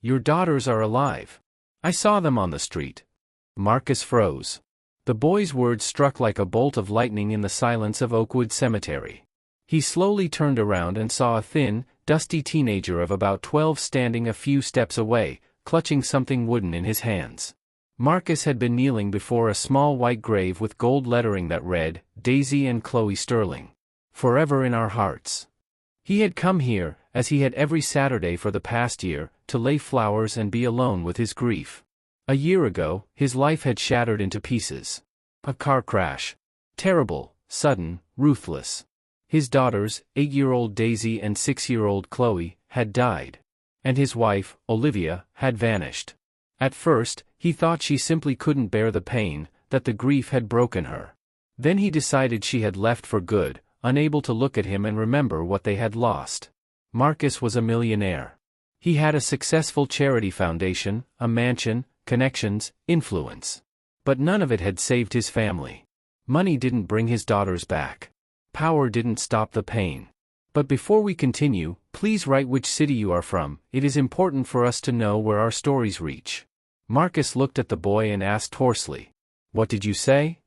Your daughters are alive. I saw them on the street. Marcus froze. The boy's words struck like a bolt of lightning in the silence of Oakwood Cemetery. He slowly turned around and saw a thin, dusty teenager of about 12 standing a few steps away, clutching something wooden in his hands. Marcus had been kneeling before a small white grave with gold lettering that read, Daisy and Chloe Sterling. Forever in our hearts. He had come here, as he had every Saturday for the past year, to lay flowers and be alone with his grief. A year ago, his life had shattered into pieces. A car crash. Terrible, sudden, ruthless. His daughters, 8-year-old Daisy and 6-year-old Chloe, had died. And his wife, Olivia, had vanished. At first, he thought she simply couldn't bear the pain, that the grief had broken her. Then he decided she had left for good, unable to look at him and remember what they had lost. Marcus was a millionaire. He had a successful charity foundation, a mansion, connections, influence. But none of it had saved his family. Money didn't bring his daughters back. Power didn't stop the pain. But before we continue, please write which city you are from. It is important for us to know where our stories reach. Marcus looked at the boy and asked hoarsely, "What did you say?"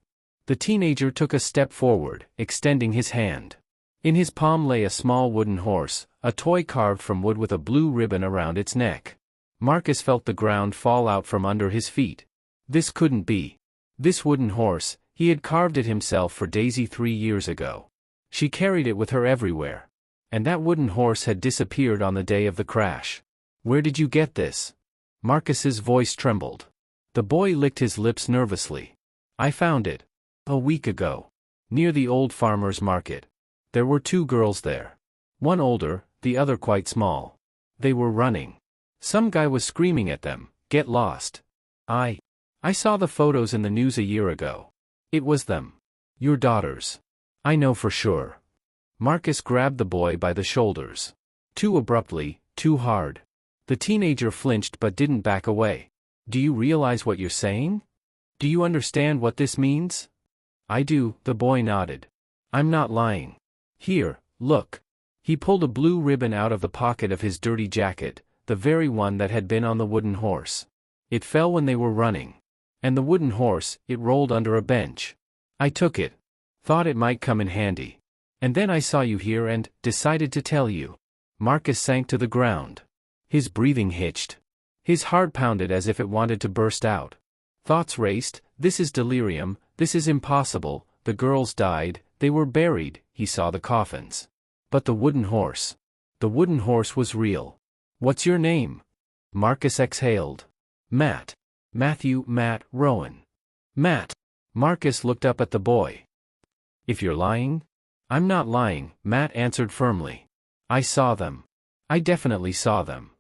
The teenager took a step forward, extending his hand. In his palm lay a small wooden horse, a toy carved from wood with a blue ribbon around its neck. Marcus felt the ground fall out from under his feet. This couldn't be. This wooden horse, he had carved it himself for Daisy 3 years ago. She carried it with her everywhere. And that wooden horse had disappeared on the day of the crash. Where did you get this? Marcus's voice trembled. The boy licked his lips nervously. I found it. A week ago. Near the old farmer's market. There were 2 girls there. One older, the other quite small. They were running. Some guy was screaming at them, "Get lost." I saw the photos in the news a year ago. It was them. Your daughters. I know for sure. Marcus grabbed the boy by the shoulders. Too abruptly, too hard. The teenager flinched but didn't back away. Do you realize what you're saying? Do you understand what this means? I do, the boy nodded. I'm not lying. Here, look. He pulled a blue ribbon out of the pocket of his dirty jacket, the very one that had been on the wooden horse. It fell when they were running. And the wooden horse, it rolled under a bench. I took it. Thought it might come in handy. And then I saw you here and decided to tell you. Marcus sank to the ground. His breathing hitched. His heart pounded as if it wanted to burst out. Thoughts raced, this is delirium, this is impossible, the girls died, they were buried, he saw the coffins. But the wooden horse. The wooden horse was real. What's your name? Marcus exhaled. Matt. Matthew, Matt, Rowan. Matt. Marcus looked up at the boy. If you're lying? I'm not lying, Matt answered firmly. I saw them. I definitely saw them.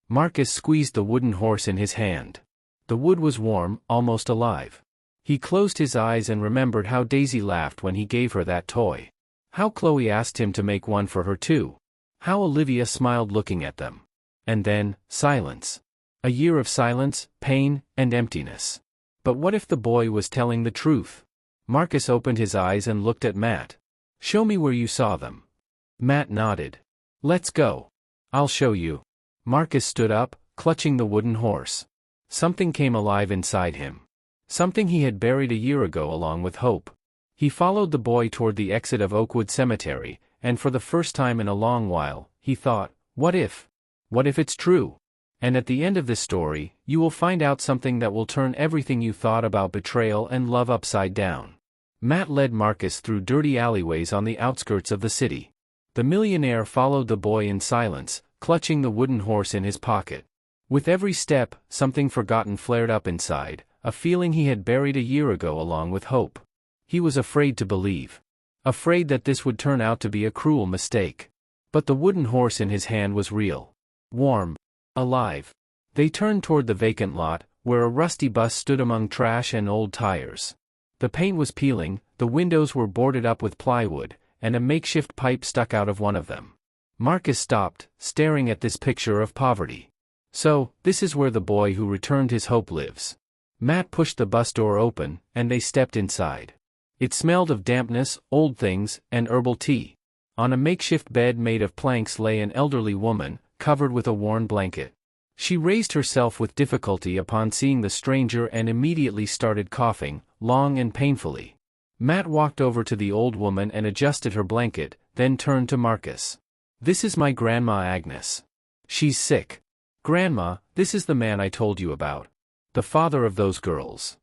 Marcus squeezed the wooden horse in his hand. The wood was warm, almost alive. He closed his eyes and remembered how Daisy laughed when he gave her that toy. How Chloe asked him to make one for her too. How Olivia smiled looking at them. And then, silence. A year of silence, pain, and emptiness. But what if the boy was telling the truth? Marcus opened his eyes and looked at Matt. Show me where you saw them. Matt nodded. Let's go. I'll show you. Marcus stood up, clutching the wooden horse. Something came alive inside him. Something he had buried a year ago along with hope. He followed the boy toward the exit of Oakwood Cemetery, and for the first time in a long while, he thought, what if? What if it's true? And at the end of this story, you will find out something that will turn everything you thought about betrayal and love upside down. Matt led Marcus through dirty alleyways on the outskirts of the city. The millionaire followed the boy in silence, clutching the wooden horse in his pocket. With every step, something forgotten flared up inside, a feeling he had buried a year ago along with hope. He was afraid to believe. Afraid that this would turn out to be a cruel mistake. But the wooden horse in his hand was real. Warm. Alive. They turned toward the vacant lot, where a rusty bus stood among trash and old tires. The paint was peeling, the windows were boarded up with plywood, and a makeshift pipe stuck out of one of them. Marcus stopped, staring at this picture of poverty. So, this is where the boy who returned his hope lives. Matt pushed the bus door open, and they stepped inside. It smelled of dampness, old things, and herbal tea. On a makeshift bed made of planks lay an elderly woman, covered with a worn blanket. She raised herself with difficulty upon seeing the stranger and immediately started coughing, long and painfully. Matt walked over to the old woman and adjusted her blanket, then turned to Marcus. "This is my Grandma Agnes. She's sick. Grandma, this is the man I told you about. The father of those girls."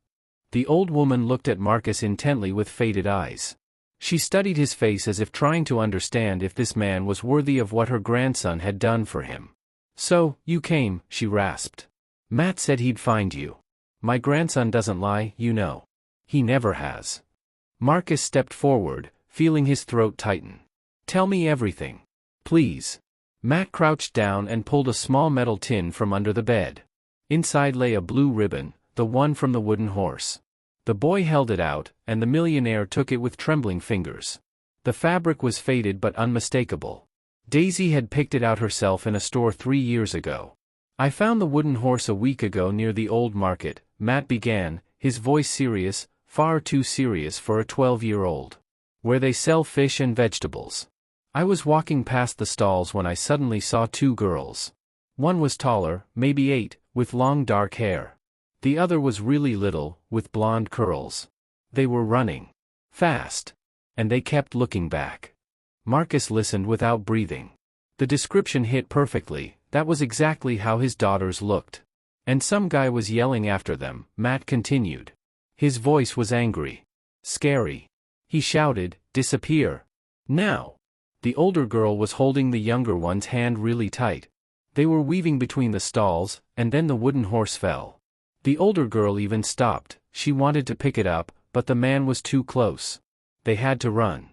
The old woman looked at Marcus intently with faded eyes. She studied his face as if trying to understand if this man was worthy of what her grandson had done for him. "So, you came," she rasped. "Matt said he'd find you. My grandson doesn't lie, you know. He never has." Marcus stepped forward, feeling his throat tighten. "Tell me everything. Please." Matt crouched down and pulled a small metal tin from under the bed. Inside lay a blue ribbon, the one from the wooden horse. The boy held it out, and the millionaire took it with trembling fingers. The fabric was faded but unmistakable. Daisy had picked it out herself in a store 3 years ago. "I found the wooden horse a week ago near the old market," Matt began, his voice serious, far too serious for a 12-year-old. "Where they sell fish and vegetables. I was walking past the stalls when I suddenly saw 2 girls. One was taller, maybe 8, with long dark hair. The other was really little, with blonde curls. They were running fast. And they kept looking back." Marcus listened without breathing. The description hit perfectly. That was exactly how his daughters looked. "And some guy was yelling after them," Matt continued. His voice was angry. "Scary. He shouted, 'Disappear. Now!'" The older girl was holding the younger one's hand really tight. They were weaving between the stalls, and then the wooden horse fell. The older girl even stopped. She wanted to pick it up, but the man was too close. They had to run.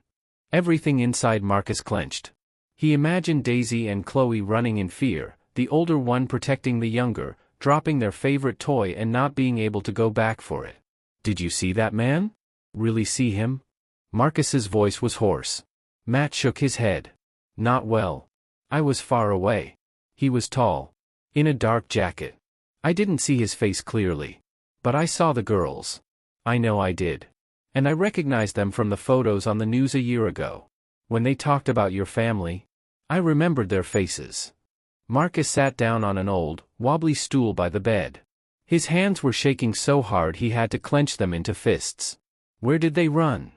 Everything inside Marcus clenched. He imagined Daisy and Chloe running in fear, the older one protecting the younger, dropping their favorite toy and not being able to go back for it. "Did you see that man? Really see him?" Marcus's voice was hoarse. Matt shook his head. "Not well. I was far away. He was tall. In a dark jacket. I didn't see his face clearly. But I saw the girls. I know I did. And I recognized them from the photos on the news a year ago. When they talked about your family, I remembered their faces." Marcus sat down on an old, wobbly stool by the bed. His hands were shaking so hard he had to clench them into fists. "Where did they run?"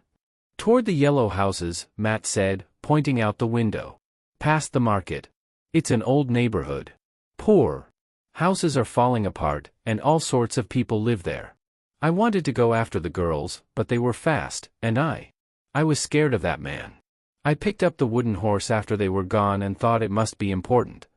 "Toward the yellow houses," Matt said, pointing out the window. "Past the market. It's an old neighborhood. Poor. Houses are falling apart, and all sorts of people live there. I wanted to go after the girls, but they were fast, and I was scared of that man. I picked up the wooden horse after they were gone and thought it must be important."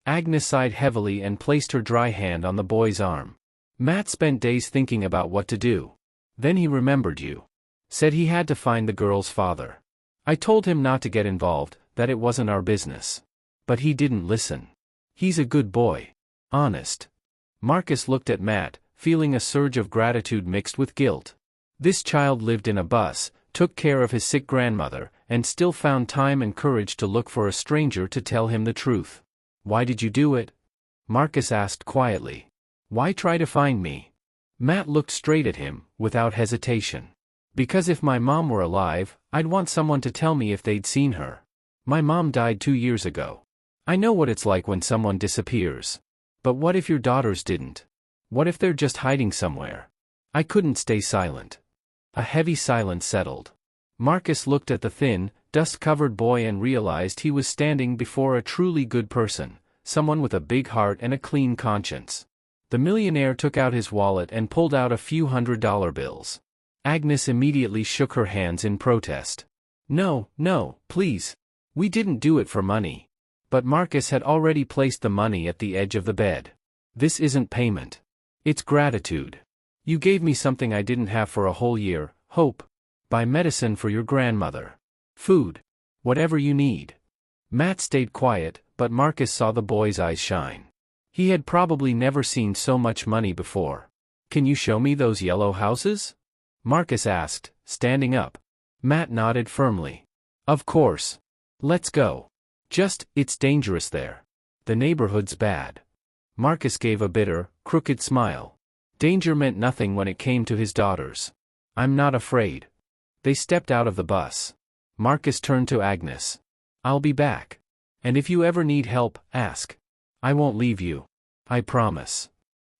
Agnes sighed heavily and placed her dry hand on the boy's arm. "Matt spent days thinking about what to do. Then he remembered you. Said he had to find the girl's father. I told him not to get involved, that it wasn't our business. But he didn't listen. He's a good boy. Honest." Marcus looked at Matt, feeling a surge of gratitude mixed with guilt. This child lived in a bus, took care of his sick grandmother, and still found time and courage to look for a stranger to tell him the truth. "Why did you do it?" Marcus asked quietly. "Why try to find me?" Matt looked straight at him, without hesitation. "Because if my mom were alive, I'd want someone to tell me if they'd seen her. My mom died 2 years ago. I know what it's like when someone disappears. But what if your daughters didn't? What if they're just hiding somewhere?" I couldn't stay silent. A heavy silence settled. Marcus looked at the thin, dust-covered boy and realized he was standing before a truly good person, someone with a big heart and a clean conscience. The millionaire took out his wallet and pulled out a few $100 bills. Agnes immediately shook her hands in protest. "No, no, please. We didn't do it for money." But Marcus had already placed the money at the edge of the bed. "This isn't payment. It's gratitude. You gave me something I didn't have for a whole year, hope. Buy medicine for your grandmother. Food. Whatever you need." Matt stayed quiet, but Marcus saw the boy's eyes shine. He had probably never seen so much money before. "Can you show me those yellow houses?" Marcus asked, standing up. Matt nodded firmly. "Of course. Let's go. Just, it's dangerous there. The neighborhood's bad." Marcus gave a bitter, crooked smile. Danger meant nothing when it came to his daughters. "I'm not afraid." They stepped out of the bus. Marcus turned to Agnes. "I'll be back. And if you ever need help, ask. I won't leave you. I promise.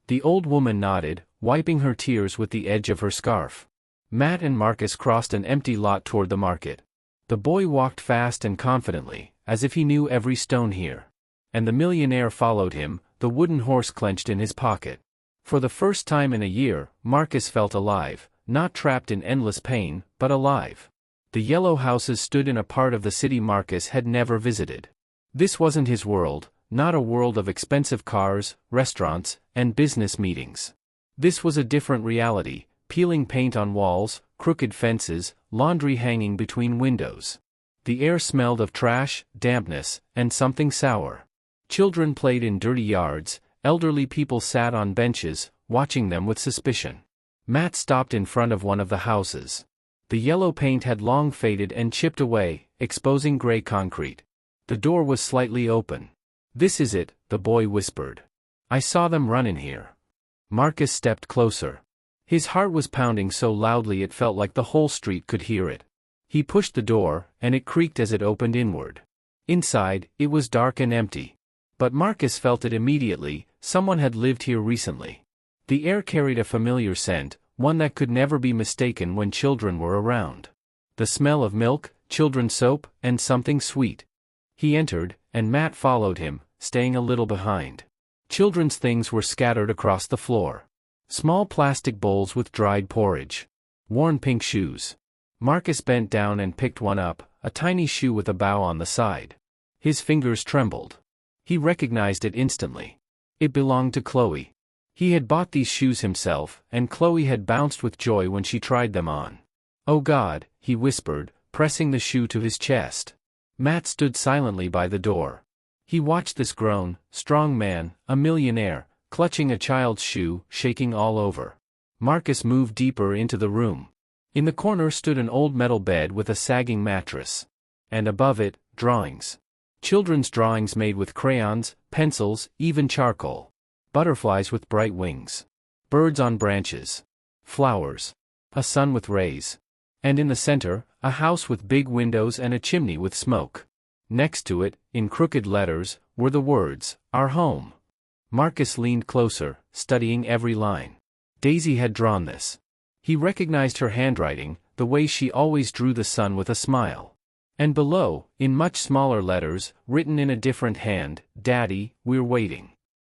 The old woman nodded, wiping her tears with the edge of her scarf. Matt and Marcus crossed an empty lot toward the market. The boy walked fast and confidently, as if he knew every stone here. And the millionaire followed him, the wooden horse clenched in his pocket. For the first time in a year, Marcus felt alive, not trapped in endless pain, but alive. The yellow houses stood in a part of the city Marcus had never visited. This wasn't his world, not a world of expensive cars, restaurants, and business meetings. This was a different reality, peeling paint on walls, crooked fences, laundry hanging between windows. The air smelled of trash, dampness, and something sour. Children played in dirty yards, elderly people sat on benches, watching them with suspicion. Matt stopped in front of one of the houses. The yellow paint had long faded and chipped away, exposing gray concrete. The door was slightly open. "This is it," the boy whispered. "I saw them run in here." Marcus stepped closer. His heart was pounding so loudly it felt like the whole street could hear it. He pushed the door, and it creaked as it opened inward. Inside, it was dark and empty. But Marcus felt it immediately, someone had lived here recently. The air carried a familiar scent, one that could never be mistaken when children were around. The smell of milk, children's soap, and something sweet. He entered, and Matt followed him, staying a little behind. Children's things were scattered across the floor. Small plastic bowls with dried porridge. Worn pink shoes. Marcus bent down and picked one up, a tiny shoe with a bow on the side. His fingers trembled. He recognized it instantly. It belonged to Chloe. He had bought these shoes himself, and Chloe had bounced with joy when she tried them on. "Oh God," he whispered, pressing the shoe to his chest. Matt stood silently by the door. He watched this grown, strong man, a millionaire, clutching a child's shoe, shaking all over. Marcus moved deeper into the room. In the corner stood an old metal bed with a sagging mattress. And above it, drawings. Children's drawings made with crayons, pencils, even charcoal. Butterflies with bright wings. Birds on branches. Flowers. A sun with rays. And in the center, a house with big windows and a chimney with smoke. Next to it, in crooked letters, were the words, "Our home." Marcus leaned closer, studying every line. Daisy had drawn this. He recognized her handwriting, the way she always drew the sun with a smile. And below, in much smaller letters, written in a different hand, "Daddy, we're waiting."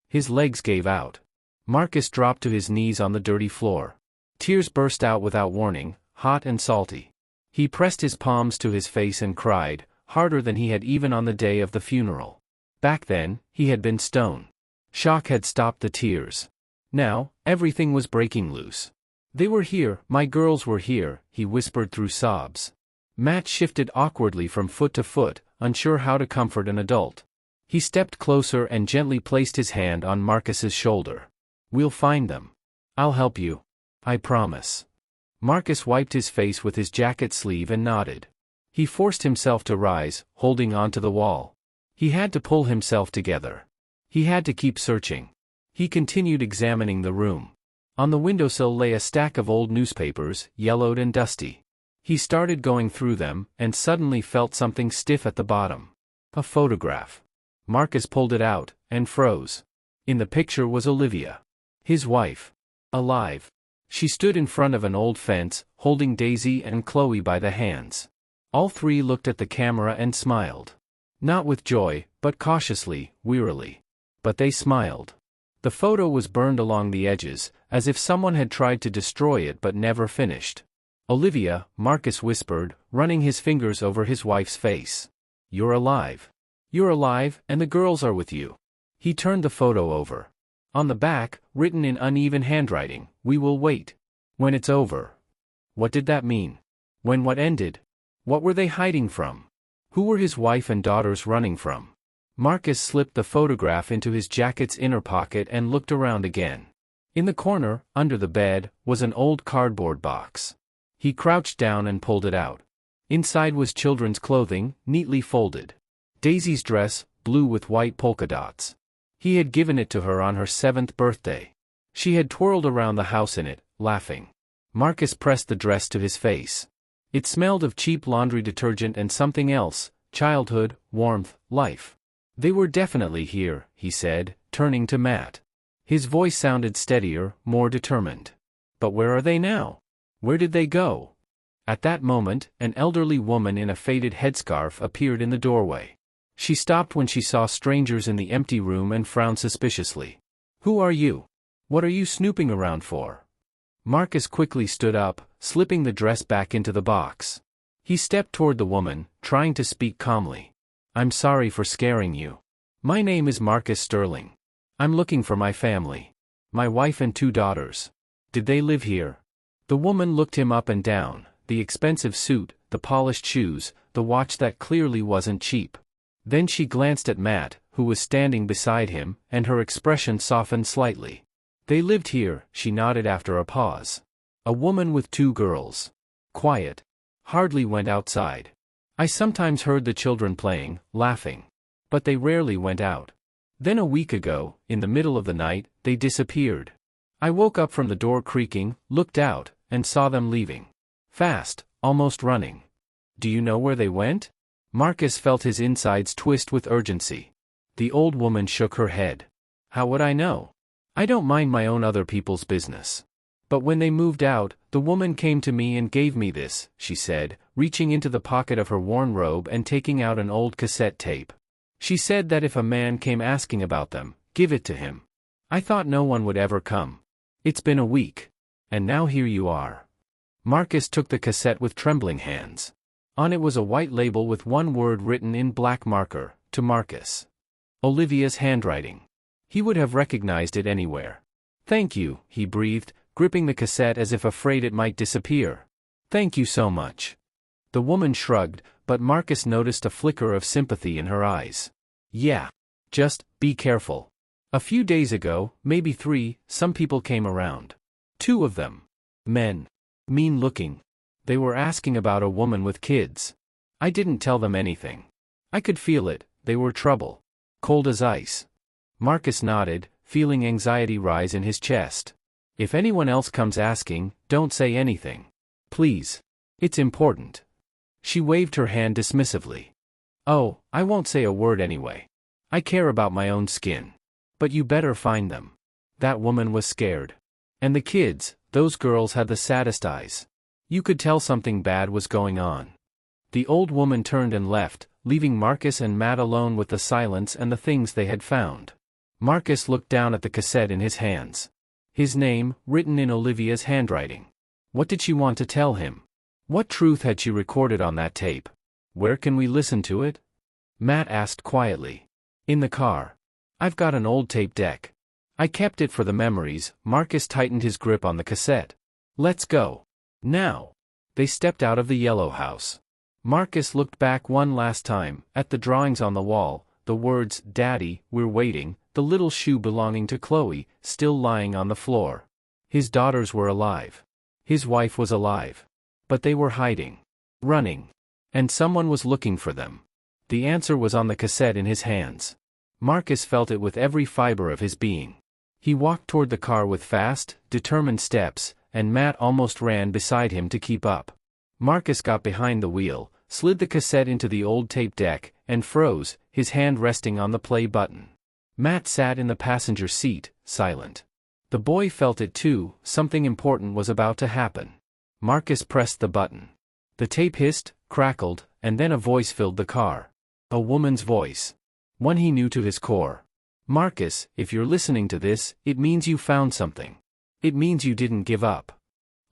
His legs gave out. Marcus dropped to his knees on the dirty floor. Tears burst out without warning, hot and salty. He pressed his palms to his face and cried, harder than he had even on the day of the funeral. Back then, he had been stone. Shock had stopped the tears. Now, everything was breaking loose. "They were here, my girls were here," he whispered through sobs. Matt shifted awkwardly from foot to foot, unsure how to comfort an adult. He stepped closer and gently placed his hand on Marcus's shoulder. "We'll find them. I'll help you. I promise." Marcus wiped his face with his jacket sleeve and nodded. He forced himself to rise, holding onto the wall. He had to pull himself together. He had to keep searching. He continued examining the room. On the windowsill lay a stack of old newspapers, yellowed and dusty. He started going through them, and suddenly felt something stiff at the bottom. A photograph. Marcus pulled it out, and froze. In the picture was Olivia. His wife. Alive. She stood in front of an old fence, holding Daisy and Chloe by the hands. All three looked at the camera and smiled. Not with joy, but cautiously, wearily. But they smiled. The photo was burned along the edges, as if someone had tried to destroy it but never finished. "Olivia," Marcus whispered, running his fingers over his wife's face. "You're alive. You're alive, and the girls are with you." He turned the photo over. On the back, written in uneven handwriting, "We will wait. When it's over." What did that mean? When what ended? What were they hiding from? Who were his wife and daughters running from? Marcus slipped the photograph into his jacket's inner pocket and looked around again. In the corner, under the bed, was an old cardboard box. He crouched down and pulled it out. Inside was children's clothing, neatly folded. Daisy's dress, blue with white polka dots. He had given it to her on her 7th birthday. She had twirled around the house in it, laughing. Marcus pressed the dress to his face. It smelled of cheap laundry detergent and something else, childhood, warmth, life. "They were definitely here," he said, turning to Matt. His voice sounded steadier, more determined. But where are they now? Where did they go? At that moment, an elderly woman in a faded headscarf appeared in the doorway. She stopped when she saw strangers in the empty room and frowned suspiciously. Who are you? What are you snooping around for? Marcus quickly stood up, slipping the dress back into the box. He stepped toward the woman, trying to speak calmly. I'm sorry for scaring you. My name is Marcus Sterling. I'm looking for my family. My wife and 2 daughters. Did they live here? The woman looked him up and down, the expensive suit, the polished shoes, the watch that clearly wasn't cheap. Then she glanced at Matt, who was standing beside him, and her expression softened slightly. They lived here, she nodded after a pause. A woman with 2 girls. Quiet. Hardly went outside. I sometimes heard the children playing, laughing. But they rarely went out. Then a week ago, in the middle of the night, they disappeared. I woke up from the door creaking, looked out, and saw them leaving. Fast, almost running. Do you know where they went? Marcus felt his insides twist with urgency. The old woman shook her head. How would I know? I don't mind my own other people's business. But when they moved out, the woman came to me and gave me this, she said, reaching into the pocket of her worn robe and taking out an old cassette tape. She said that if a man came asking about them, give it to him. I thought no one would ever come. It's been a week. And now here you are. Marcus took the cassette with trembling hands. On it was a white label with one word written in black marker, to Marcus. Olivia's handwriting. He would have recognized it anywhere. Thank you, he breathed, gripping the cassette as if afraid it might disappear. Thank you so much. The woman shrugged, but Marcus noticed a flicker of sympathy in her eyes. Yeah. Just, be careful. A few days ago, maybe 3, some people came around. 2 of them. Men. Mean-looking. They were asking about a woman with kids. I didn't tell them anything. I could feel it, they were trouble. Cold as ice. Marcus nodded, feeling anxiety rise in his chest. If anyone else comes asking, don't say anything. Please. It's important. She waved her hand dismissively. Oh, I won't say a word anyway. I care about my own skin. But you better find them. That woman was scared. And the kids, those girls had the saddest eyes. You could tell something bad was going on. The old woman turned and left, leaving Marcus and Matt alone with the silence and the things they had found. Marcus looked down at the cassette in his hands. His name, written in Olivia's handwriting. What did she want to tell him? What truth had she recorded on that tape? Where can we listen to it? Matt asked quietly. In the car. I've got an old tape deck. I kept it for the memories. Marcus tightened his grip on the cassette. Let's go. Now. They stepped out of the yellow house. Marcus looked back one last time, at the drawings on the wall, the words, Daddy, we're waiting, the little shoe belonging to Chloe, still lying on the floor. His daughters were alive. His wife was alive. But they were hiding. Running. And someone was looking for them. The answer was on the cassette in his hands. Marcus felt it with every fiber of his being. He walked toward the car with fast, determined steps, and Matt almost ran beside him to keep up. Marcus got behind the wheel, slid the cassette into the old tape deck, and froze, his hand resting on the play button. Matt sat in the passenger seat, silent. The boy felt it too, something important was about to happen. Marcus pressed the button. The tape hissed, crackled, and then a voice filled the car. A woman's voice. One he knew to his core. Marcus, if you're listening to this, it means you found something. It means you didn't give up.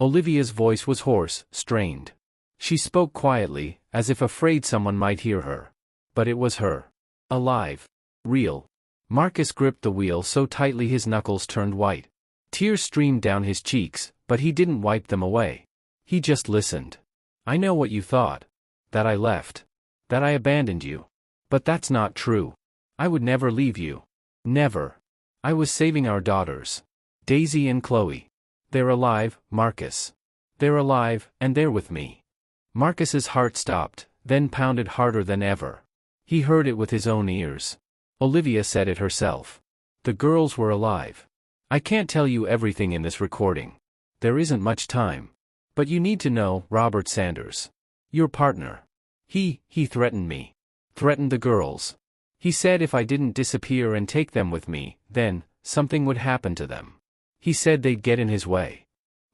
Olivia's voice was hoarse, strained. She spoke quietly, as if afraid someone might hear her. But it was her. Alive. Real. Marcus gripped the wheel so tightly his knuckles turned white. Tears streamed down his cheeks, but he didn't wipe them away. He just listened. I know what you thought. That I left. That I abandoned you. But that's not true. I would never leave you. Never. I was saving our daughters. Daisy and Chloe. They're alive, Marcus. They're alive, and they're with me. Marcus's heart stopped, then pounded harder than ever. He heard it with his own ears. Olivia said it herself. The girls were alive. I can't tell you everything in this recording. There isn't much time. But you need to know, Robert Sanders. Your partner. He threatened me. Threatened the girls. He said if I didn't disappear and take them with me, then something would happen to them. He said they'd get in his way.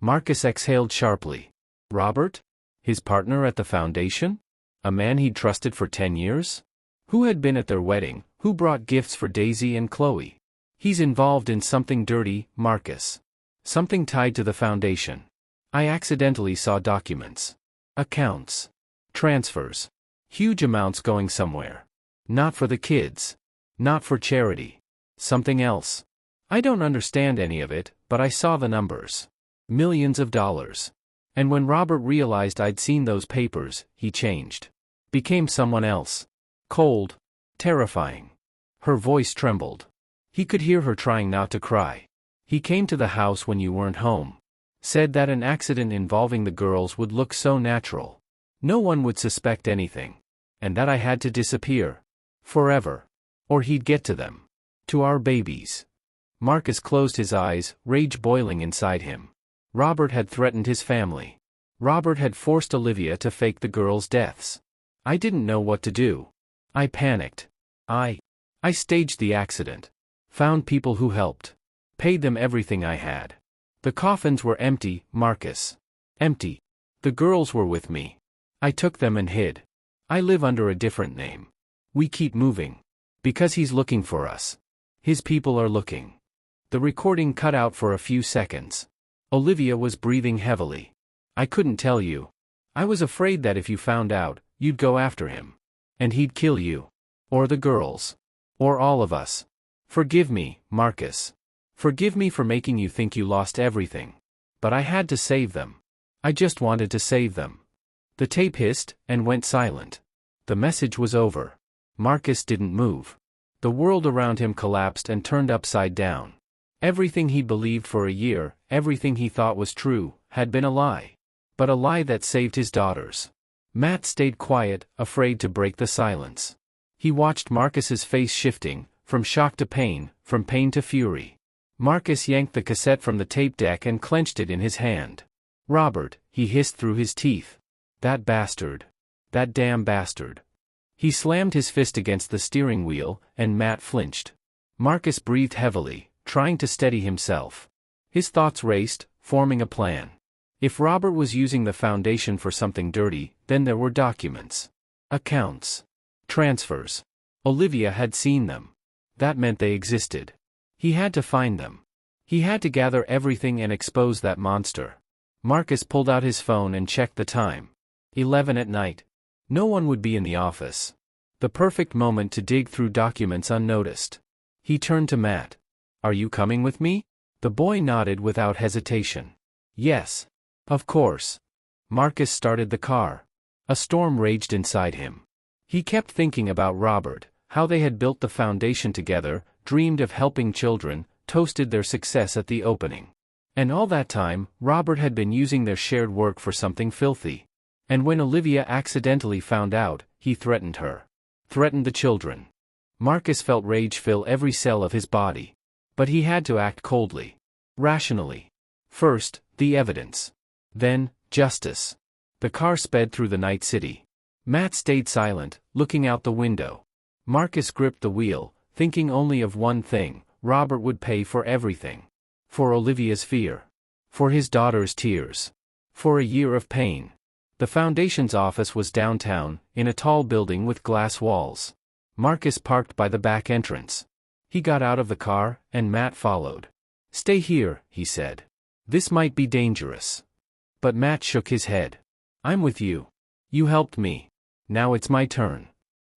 Marcus exhaled sharply. Robert? His partner at the foundation? A man he'd trusted for 10 years? Who had been at their wedding, who brought gifts for Daisy and Chloe? He's involved in something dirty, Marcus. Something tied to the foundation. I accidentally saw documents. Accounts. Transfers. Huge amounts going somewhere. Not for the kids. Not for charity. Something else. I don't understand any of it, but I saw the numbers. Millions of dollars. And when Robert realized I'd seen those papers, he changed. Became someone else. Cold. Terrifying. Her voice trembled. He could hear her trying not to cry. He came to the house when you weren't home. Said that an accident involving the girls would look so natural. No one would suspect anything. And that I had to disappear. Forever. Or he'd get to them. To our babies. Marcus closed his eyes, rage boiling inside him. Robert had threatened his family. Robert had forced Olivia to fake the girls' deaths. I didn't know what to do. I panicked. I staged the accident. Found people who helped. Paid them everything I had. The coffins were empty, Marcus. Empty. The girls were with me. I took them and hid. I live under a different name. We keep moving. Because he's looking for us. His people are looking. The recording cut out for a few seconds. Olivia was breathing heavily. I couldn't tell you. I was afraid that if you found out, you'd go after him. And he'd kill you. Or the girls. Or all of us. Forgive me, Marcus. Forgive me for making you think you lost everything. But I had to save them. I just wanted to save them. The tape hissed, and went silent. The message was over. Marcus didn't move. The world around him collapsed and turned upside down. Everything he believed for a year, everything he thought was true, had been a lie. But a lie that saved his daughters. Matt stayed quiet, afraid to break the silence. He watched Marcus's face shifting, from shock to pain, from pain to fury. Marcus yanked the cassette from the tape deck and clenched it in his hand. Robert, he hissed through his teeth. That bastard. That damn bastard. He slammed his fist against the steering wheel, and Matt flinched. Marcus breathed heavily, trying to steady himself. His thoughts raced, forming a plan. If Robert was using the foundation for something dirty, then there were documents. Accounts. Transfers. Olivia had seen them. That meant they existed. He had to find them. He had to gather everything and expose that monster. Marcus pulled out his phone and checked the time. 11 at night. No one would be in the office. The perfect moment to dig through documents unnoticed. He turned to Matt. Are you coming with me? The boy nodded without hesitation. Yes. Of course. Marcus started the car. A storm raged inside him. He kept thinking about Robert, how they had built the foundation together, dreamed of helping children, toasted their success at the opening. And all that time, Robert had been using their shared work for something filthy. And when Olivia accidentally found out, he threatened her. Threatened the children. Marcus felt rage fill every cell of his body. But he had to act coldly. Rationally. First, the evidence. Then, justice. The car sped through the night city. Matt stayed silent, looking out the window. Marcus gripped the wheel, thinking only of one thing: Robert would pay for everything. For Olivia's fear. For his daughter's tears. For a year of pain. The foundation's office was downtown, in a tall building with glass walls. Marcus parked by the back entrance. He got out of the car, and Matt followed. Stay here, he said. This might be dangerous. But Matt shook his head. I'm with you. You helped me. Now it's my turn.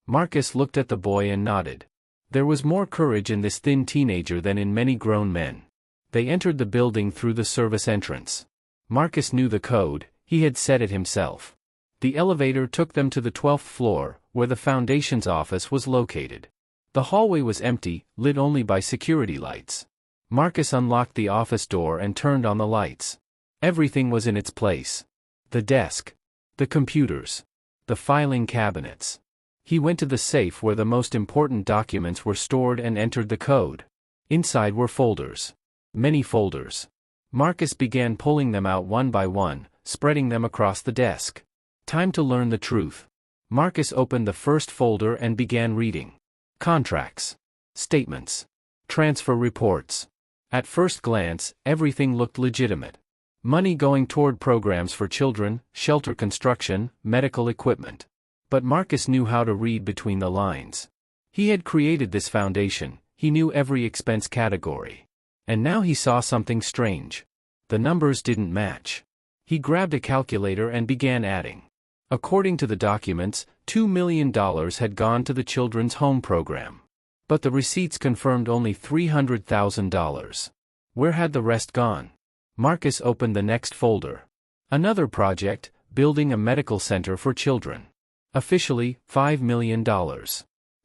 Marcus looked at the boy and nodded. There was more courage in this thin teenager than in many grown men. They entered the building through the service entrance. Marcus knew the code, he had set it himself. The elevator took them to the 12th floor, where the foundation's office was located. The hallway was empty, lit only by security lights. Marcus unlocked the office door and turned on the lights. Everything was in its place. The desk. The computers. The filing cabinets. He went to the safe where the most important documents were stored and entered the code. Inside were folders. Many folders. Marcus began pulling them out one by one, spreading them across the desk. Time to learn the truth. Marcus opened the first folder and began reading. Contracts. Statements. Transfer reports. At first glance, everything looked legitimate. Money going toward programs for children, shelter construction, medical equipment. But Marcus knew how to read between the lines. He had created this foundation, he knew every expense category. And now he saw something strange. The numbers didn't match. He grabbed a calculator and began adding. According to the documents, $2 million had gone to the Children's Home Program. But the receipts confirmed only $300,000. Where had the rest gone? Marcus opened the next folder. Another project, building a medical center for children. Officially, $5 million.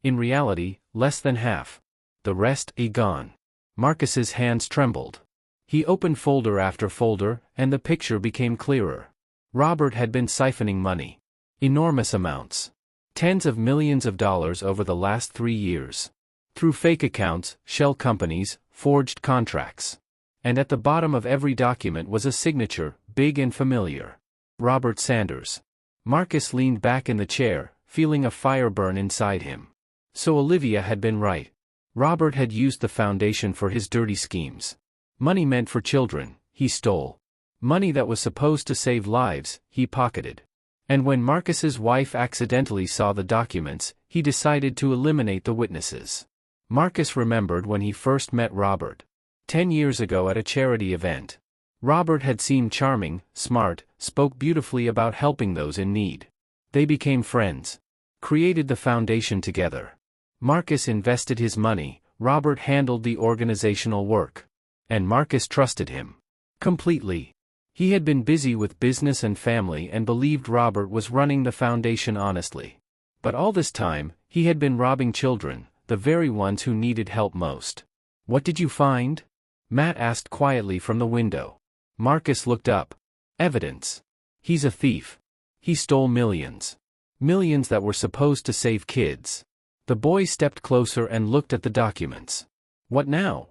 In reality, less than half. The rest, gone. Marcus's hands trembled. He opened folder after folder, and the picture became clearer. Robert had been siphoning money. Enormous amounts. Tens of millions of dollars over the last 3 years. Through fake accounts, shell companies, forged contracts. And at the bottom of every document was a signature, big and familiar. Robert Sanders. Marcus leaned back in the chair, feeling a fire burn inside him. So Olivia had been right. Robert had used the foundation for his dirty schemes. Money meant for children, he stole. Money that was supposed to save lives, he pocketed. And when Marcus's wife accidentally saw the documents, he decided to eliminate the witnesses. Marcus remembered when he first met Robert. 10 years ago at a charity event. Robert had seemed charming, smart, spoke beautifully about helping those in need. They became friends. Created the foundation together. Marcus invested his money, Robert handled the organizational work. And Marcus trusted him. Completely. He had been busy with business and family and believed Robert was running the foundation honestly. But all this time, he had been robbing children, the very ones who needed help most. What did you find? Matt asked quietly from the window. Marcus looked up. Evidence. He's a thief. He stole millions. Millions that were supposed to save kids. The boy stepped closer and looked at the documents. What now?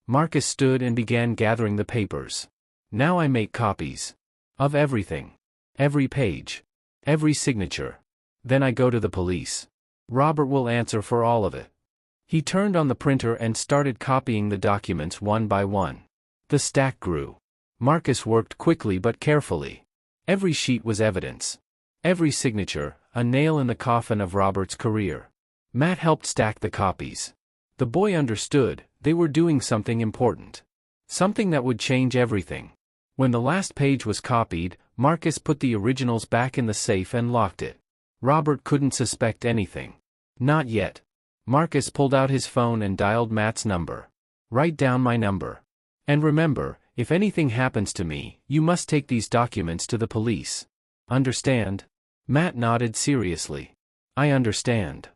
Marcus stood and began gathering the papers. Now I make copies. Of everything. Every page. Every signature. Then I go to the police. Robert will answer for all of it. He turned on the printer and started copying the documents one by one. The stack grew. Marcus worked quickly but carefully. Every sheet was evidence. Every signature, a nail in the coffin of Robert's career. Matt helped stack the copies. The boy understood, they were doing something important. Something that would change everything. When the last page was copied, Marcus put the originals back in the safe and locked it. Robert couldn't suspect anything. Not yet. Marcus pulled out his phone and dialed Matt's number. Write down my number. And remember, if anything happens to me, you must take these documents to the police. Understand? Matt nodded seriously. I understand.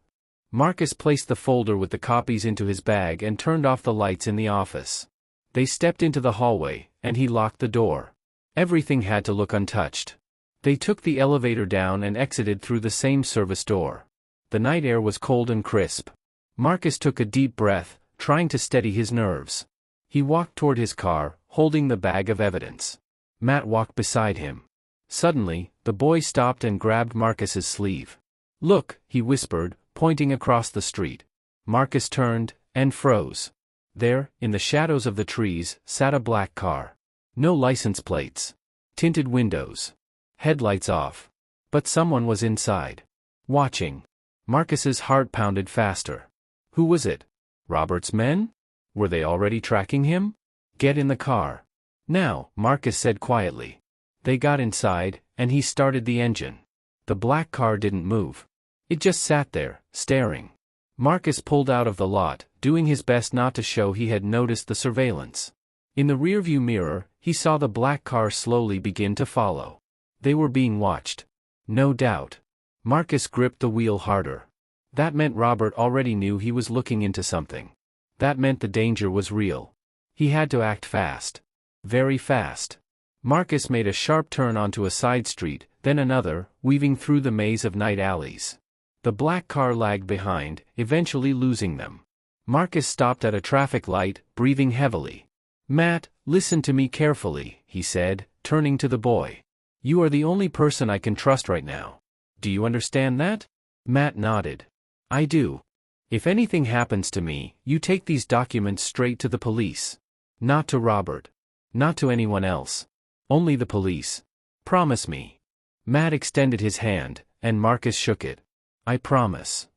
Marcus placed the folder with the copies into his bag and turned off the lights in the office. They stepped into the hallway, and he locked the door. Everything had to look untouched. They took the elevator down and exited through the same service door. The night air was cold and crisp. Marcus took a deep breath, trying to steady his nerves. He walked toward his car, holding the bag of evidence. Matt walked beside him. Suddenly, the boy stopped and grabbed Marcus's sleeve. Look, he whispered, pointing across the street. Marcus turned, and froze. There, in the shadows of the trees, sat a black car. No license plates. Tinted windows. Headlights off. But someone was inside. Watching. Marcus's heart pounded faster. Who was it? Robert's men? Were they already tracking him? Get in the car. Now, Marcus said quietly. They got inside, and he started the engine. The black car didn't move. It just sat there, staring. Marcus pulled out of the lot, doing his best not to show he had noticed the surveillance. In the rearview mirror, he saw the black car slowly begin to follow. They were being watched. No doubt. Marcus gripped the wheel harder. That meant Robert already knew he was looking into something. That meant the danger was real. He had to act fast. Very fast. Marcus made a sharp turn onto a side street, then another, weaving through the maze of night alleys. The black car lagged behind, eventually losing them. Marcus stopped at a traffic light, breathing heavily. Matt, listen to me carefully, he said, turning to the boy. You are the only person I can trust right now. Do you understand that? Matt nodded. I do. If anything happens to me, you take these documents straight to the police. Not to Robert. Not to anyone else. Only the police. Promise me. Matt extended his hand, and Marcus shook it. I promise.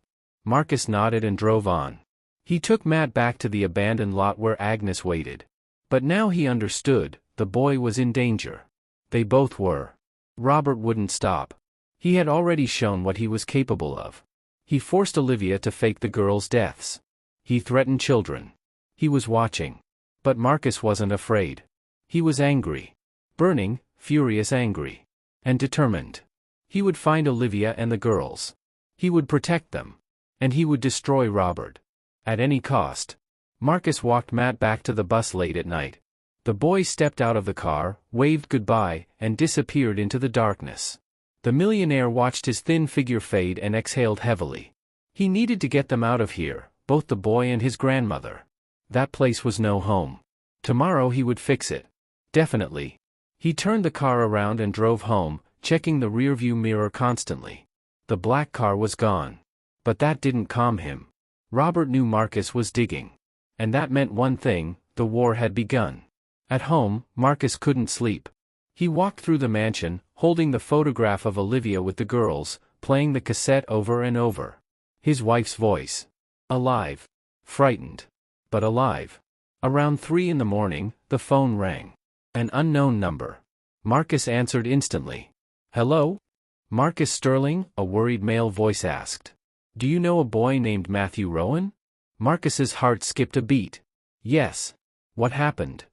Marcus nodded and drove on. He took Matt back to the abandoned lot where Agnes waited. But now he understood, the boy was in danger. They both were. Robert wouldn't stop. He had already shown what he was capable of. He forced Olivia to fake the girls' deaths. He threatened children. He was watching. But Marcus wasn't afraid. He was angry. Burning, furious angry. And determined. He would find Olivia and the girls. He would protect them. And he would destroy Robert. At any cost. Marcus walked Matt back to the bus late at night. The boy stepped out of the car, waved goodbye, and disappeared into the darkness. The millionaire watched his thin figure fade and exhaled heavily. He needed to get them out of here, both the boy and his grandmother. That place was no home. Tomorrow he would fix it. Definitely. He turned the car around and drove home, checking the rearview mirror constantly. The black car was gone. But that didn't calm him. Robert knew Marcus was digging. And that meant one thing, the war had begun. At home, Marcus couldn't sleep. He walked through the mansion, holding the photograph of Olivia with the girls, playing the cassette over and over. His wife's voice. Alive. Frightened. But alive. Around 3 in the morning, the phone rang. An unknown number. Marcus answered instantly. Hello? Marcus Sterling, a worried male voice asked. Do you know a boy named Matthew Rowan? Marcus's heart skipped a beat. Yes. What happened?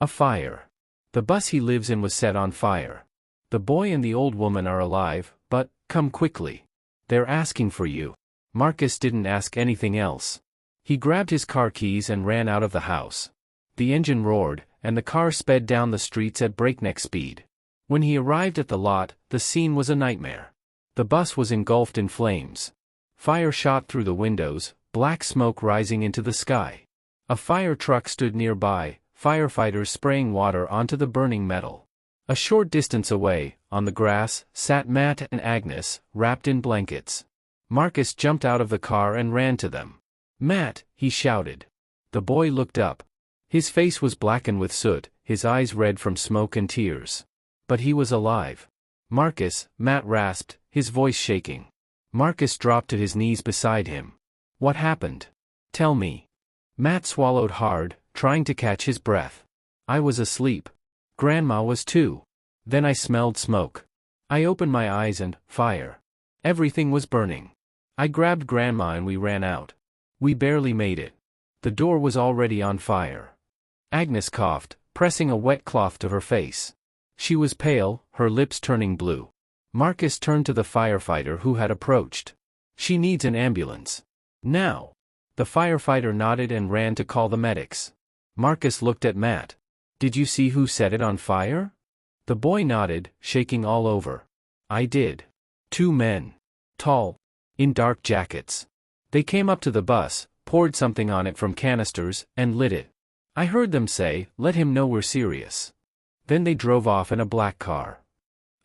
A fire. The bus he lives in was set on fire. The boy and the old woman are alive, but, come quickly. They're asking for you. Marcus didn't ask anything else. He grabbed his car keys and ran out of the house. The engine roared, and the car sped down the streets at breakneck speed. When he arrived at the lot, the scene was a nightmare. The bus was engulfed in flames. Fire shot through the windows, black smoke rising into the sky. A fire truck stood nearby, firefighters spraying water onto the burning metal. A short distance away, on the grass, sat Matt and Agnes, wrapped in blankets. Marcus jumped out of the car and ran to them. Matt, he shouted. The boy looked up. His face was blackened with soot, his eyes red from smoke and tears. But he was alive. Marcus, Matt rasped, his voice shaking. Marcus dropped to his knees beside him. What happened? Tell me. Matt swallowed hard, trying to catch his breath. I was asleep. Grandma was too. Then I smelled smoke. I opened my eyes and, fire. Everything was burning. I grabbed Grandma and we ran out. We barely made it. The door was already on fire. Agnes coughed, pressing a wet cloth to her face. She was pale, her lips turning blue. Marcus turned to the firefighter who had approached. She needs an ambulance. Now. The firefighter nodded and ran to call the medics. Marcus looked at Matt. Did you see who set it on fire? The boy nodded, shaking all over. I did. 2 men. Tall. In dark jackets. They came up to the bus, poured something on it from canisters, and lit it. I heard them say, let him know we're serious. Then they drove off in a black car.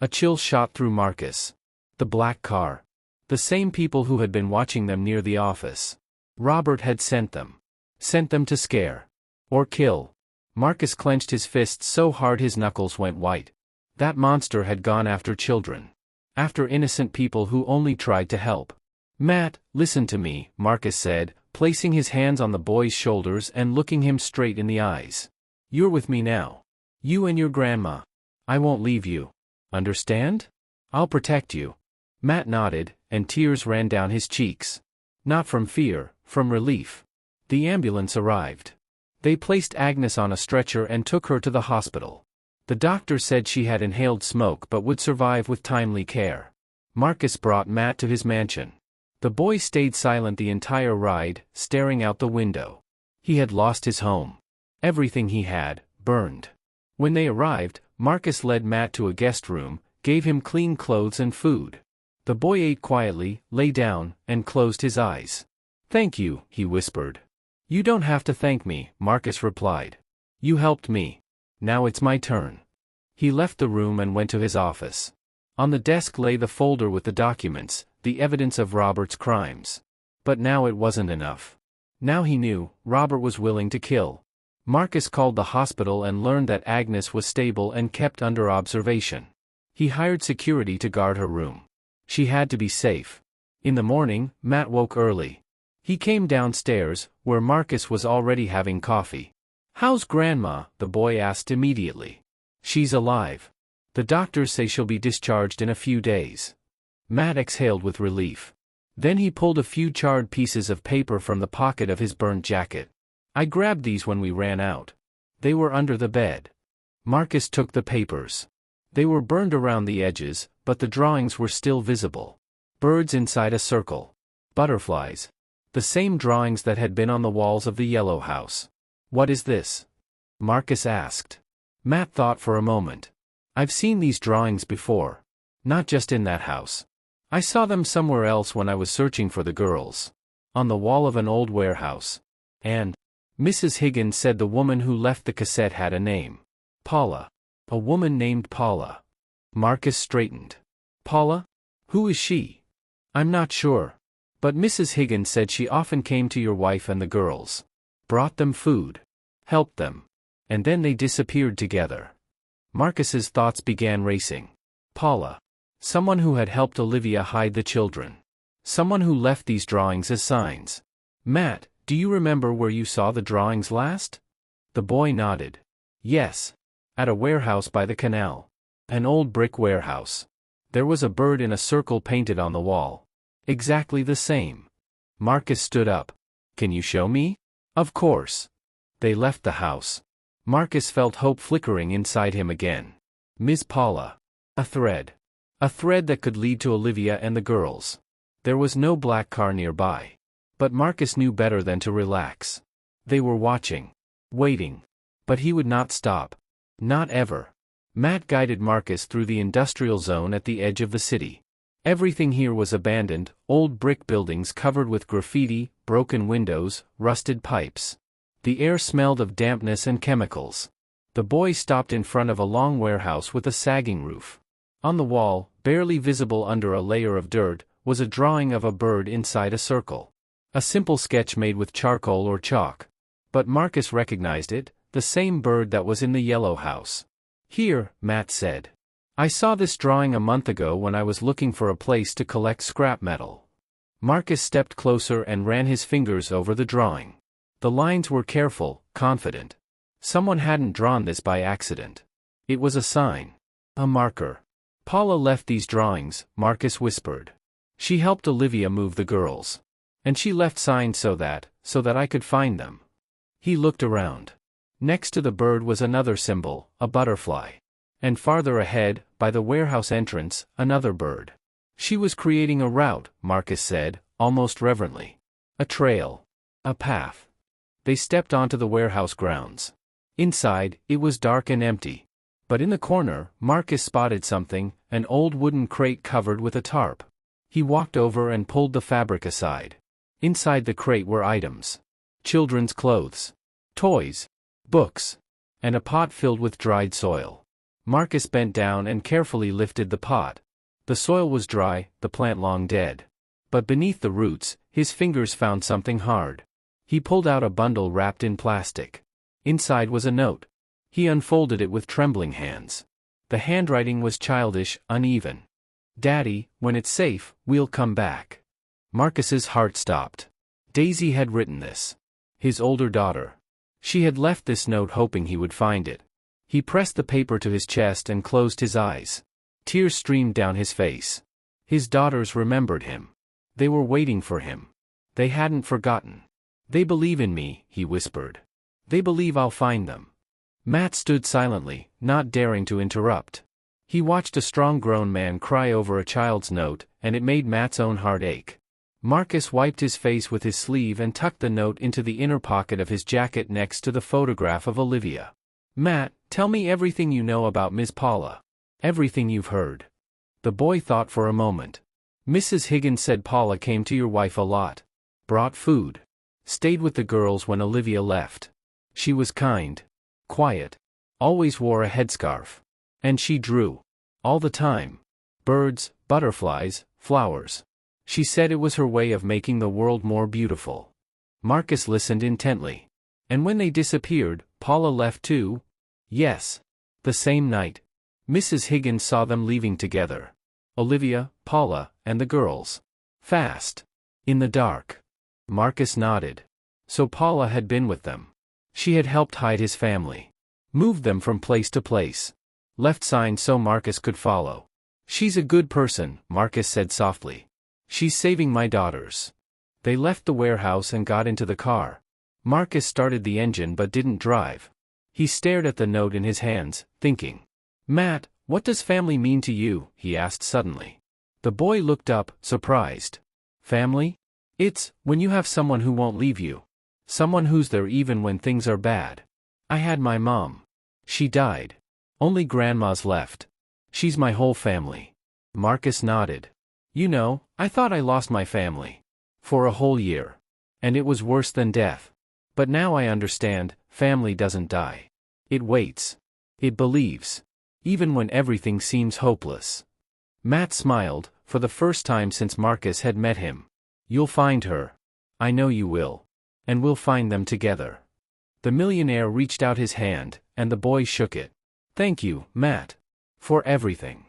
A chill shot through Marcus. The black car. The same people who had been watching them near the office. Robert had sent them. Sent them to scare. Or kill. Marcus clenched his fists so hard his knuckles went white. That monster had gone after children. After innocent people who only tried to help. Matt, listen to me, Marcus said, placing his hands on the boy's shoulders and looking him straight in the eyes. You're with me now. You and your grandma. I won't leave you. Understand? I'll protect you. Matt nodded, and tears ran down his cheeks. Not from fear, from relief. The ambulance arrived. They placed Agnes on a stretcher and took her to the hospital. The doctor said she had inhaled smoke but would survive with timely care. Marcus brought Matt to his mansion. The boy stayed silent the entire ride, staring out the window. He had lost his home. Everything he had, burned. When they arrived, Marcus led Matt to a guest room, gave him clean clothes and food. The boy ate quietly, lay down, and closed his eyes. Thank you, he whispered. You don't have to thank me, Marcus replied. You helped me. Now it's my turn. He left the room and went to his office. On the desk lay the folder with the documents, the evidence of Robert's crimes. But now it wasn't enough. Now he knew, Robert was willing to kill. Marcus called the hospital and learned that Agnes was stable and kept under observation. He hired security to guard her room. She had to be safe. In the morning, Matt woke early. He came downstairs, where Marcus was already having coffee. "How's Grandma?" the boy asked immediately. "She's alive. The doctors say she'll be discharged in a few days." Matt exhaled with relief. Then he pulled a few charred pieces of paper from the pocket of his burned jacket. "I grabbed these when we ran out. They were under the bed." Marcus took the papers. They were burned around the edges, but the drawings were still visible. Birds inside a circle. Butterflies. The same drawings that had been on the walls of the yellow house. "What is this?" Marcus asked. Matt thought for a moment. "I've seen these drawings before. Not just in that house. I saw them somewhere else when I was searching for the girls. On the wall of an old warehouse. And Mrs. Higgins said the woman who left the cassette had a name. Paula. A woman named Paula." Marcus straightened. "Paula? Who is she?" "I'm not sure. But Mrs. Higgins said she often came to your wife and the girls. Brought them food. Helped them. And then they disappeared together." Marcus's thoughts began racing. Paula. Someone who had helped Olivia hide the children. Someone who left these drawings as signs. "Matt, do you remember where you saw the drawings last?" The boy nodded. "Yes. At a warehouse by the canal. An old brick warehouse. There was a bird in a circle painted on the wall. Exactly the same." Marcus stood up. "Can you show me?" "Of course." They left the house. Marcus felt hope flickering inside him again. Miss Paula. A thread. A thread that could lead to Olivia and the girls. There was no black car nearby. But Marcus knew better than to relax. They were watching. Waiting. But he would not stop. Not ever. Matt guided Marcus through the industrial zone at the edge of the city. Everything here was abandoned, old brick buildings covered with graffiti, broken windows, rusted pipes. The air smelled of dampness and chemicals. The boy stopped in front of a long warehouse with a sagging roof. On the wall, barely visible under a layer of dirt, was a drawing of a bird inside a circle. A simple sketch made with charcoal or chalk. But Marcus recognized it, the same bird that was in the yellow house. "Here," Matt said. "I saw this drawing a month ago when I was looking for a place to collect scrap metal." Marcus stepped closer and ran his fingers over the drawing. The lines were careful, confident. Someone hadn't drawn this by accident. It was a sign. A marker. "Paula left these drawings," Marcus whispered. "She helped Olivia move the girls. And she left signs so that I could find them." He looked around. Next to the bird was another symbol, a butterfly. And farther ahead, by the warehouse entrance, another bird. "She was creating a route," Marcus said, almost reverently. "A trail. A path." They stepped onto the warehouse grounds. Inside, it was dark and empty. But in the corner, Marcus spotted something, an old wooden crate covered with a tarp. He walked over and pulled the fabric aside. Inside the crate were items. Children's clothes. Toys. Books. And a pot filled with dried soil. Marcus bent down and carefully lifted the pot. The soil was dry, the plant long dead. But beneath the roots, his fingers found something hard. He pulled out a bundle wrapped in plastic. Inside was a note. He unfolded it with trembling hands. The handwriting was childish, uneven. "Daddy, when it's safe, we'll come back." Marcus's heart stopped. Daisy had written this. His older daughter. She had left this note hoping he would find it. He pressed the paper to his chest and closed his eyes. Tears streamed down his face. His daughters remembered him. They were waiting for him. They hadn't forgotten. "They believe in me," he whispered. "They believe I'll find them." Matt stood silently, not daring to interrupt. He watched a strong grown man cry over a child's note, and it made Matt's own heart ache. Marcus wiped his face with his sleeve and tucked the note into the inner pocket of his jacket next to the photograph of Olivia. "Matt, tell me everything you know about Miss Paula. Everything you've heard." The boy thought for a moment. "Mrs. Higgins said Paula came to your wife a lot. Brought food. Stayed with the girls when Olivia left. She was kind. Quiet. Always wore a headscarf. And she drew. All the time. Birds, butterflies, flowers. She said it was her way of making the world more beautiful. Marcus listened intently. And when they disappeared, Paula left too? Yes. The same night. Mrs. Higgins saw them leaving together. Olivia, Paula, and the girls. Fast. In the dark. Marcus nodded. So Paula had been with them. She had helped hide his family. Moved them from place to place. Left signs so Marcus could follow. She's a good person, Marcus said softly. She's saving my daughters. They left the warehouse and got into the car. Marcus started the engine but didn't drive. He stared at the note in his hands, thinking. Matt, what does family mean to you? He asked suddenly. The boy looked up, surprised. Family? It's when you have someone who won't leave you. Someone who's there even when things are bad. I had my mom. She died. Only grandma's left. She's my whole family. Marcus nodded. You know, I thought I lost my family. For a whole year. And it was worse than death. But now I understand, family doesn't die. It waits. It believes. Even when everything seems hopeless. Matt smiled, for the first time since Marcus had met him. You'll find her. I know you will. And we'll find them together. The millionaire reached out his hand, and the boy shook it. Thank you, Matt. For everything.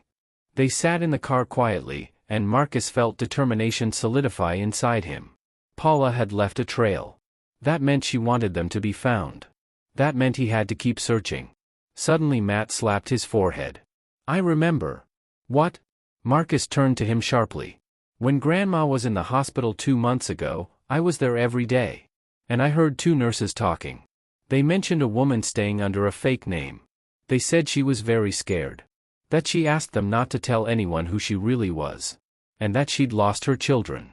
They sat in the car quietly, and Marcus felt determination solidify inside him. Paula had left a trail. That meant she wanted them to be found. That meant he had to keep searching. Suddenly Matt slapped his forehead. I remember. What? Marcus turned to him sharply. When Grandma was in the hospital 2 months ago, I was there every day. And I heard 2 nurses talking. They mentioned a woman staying under a fake name. They said she was very scared. That she asked them not to tell anyone who she really was. And that she'd lost her children.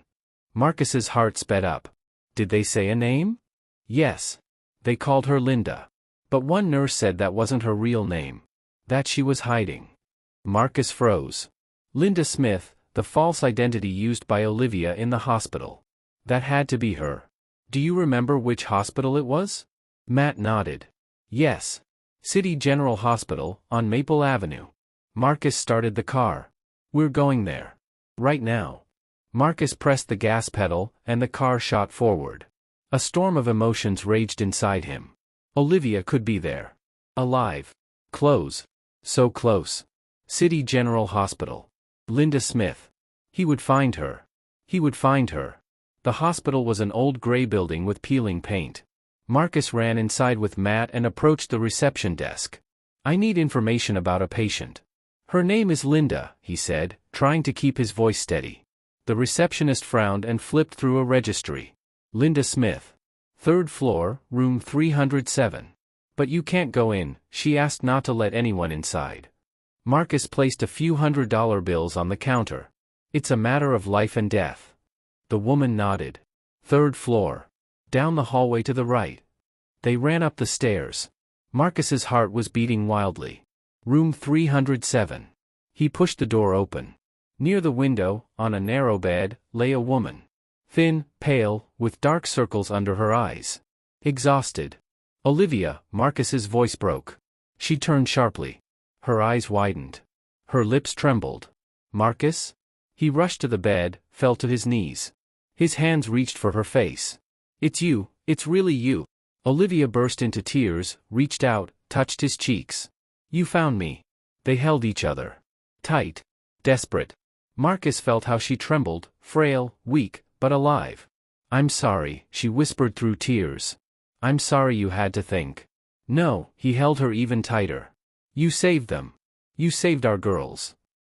Marcus's heart sped up. Did they say a name? Yes. They called her Linda. But one nurse said that wasn't her real name. That she was hiding. Marcus froze. Linda Smith, the false identity used by Olivia in the hospital. That had to be her. Do you remember which hospital it was? Matt nodded. Yes. City General Hospital, on Maple Avenue. Marcus started the car. We're going there. Right now. Marcus pressed the gas pedal, and the car shot forward. A storm of emotions raged inside him. Olivia could be there. Alive. Close. So close. City General Hospital. Linda Smith. He would find her. He would find her. The hospital was an old gray building with peeling paint. Marcus ran inside with Matt and approached the reception desk. I need information about a patient. Her name is Linda, he said, trying to keep his voice steady. The receptionist frowned and flipped through a registry. Linda Smith. 3rd floor, room 307. But you can't go in, she asked not to let anyone inside. Marcus placed a few $100 bills on the counter. It's a matter of life and death. The woman nodded. 3rd floor. Down the hallway to the right. They ran up the stairs. Marcus's heart was beating wildly. Room 307. He pushed the door open. Near the window, on a narrow bed, lay a woman. Thin, pale, with dark circles under her eyes. Exhausted. Olivia, Marcus's voice broke. She turned sharply. Her eyes widened. Her lips trembled. Marcus? He rushed to the bed, fell to his knees. His hands reached for her face. It's you, it's really you. Olivia burst into tears, reached out, touched his cheeks. You found me. They held each other. Tight. Desperate. Marcus felt how she trembled, frail, weak, but alive. I'm sorry, she whispered through tears. I'm sorry you had to think. No, he held her even tighter. You saved them. You saved our girls.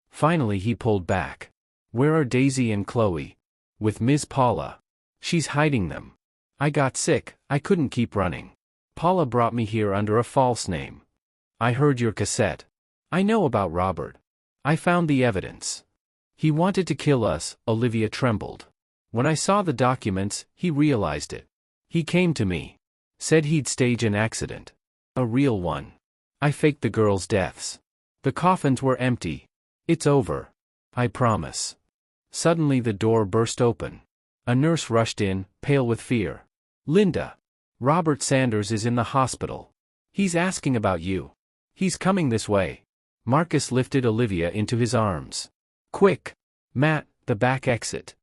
Finally he pulled back. Where are Daisy and Chloe? With Ms. Paula. She's hiding them. I got sick, I couldn't keep running. Paula brought me here under a false name. I heard your cassette. I know about Robert. I found the evidence. He wanted to kill us, Olivia trembled. When I saw the documents, he realized it. He came to me. Said he'd stage an accident. A real one. I faked the girls' deaths. The coffins were empty. It's over. I promise. Suddenly the door burst open. A nurse rushed in, pale with fear. Linda. Robert Sanders is in the hospital. He's asking about you. He's coming this way. Marcus lifted Olivia into his arms. Quick! Matt, the back exit.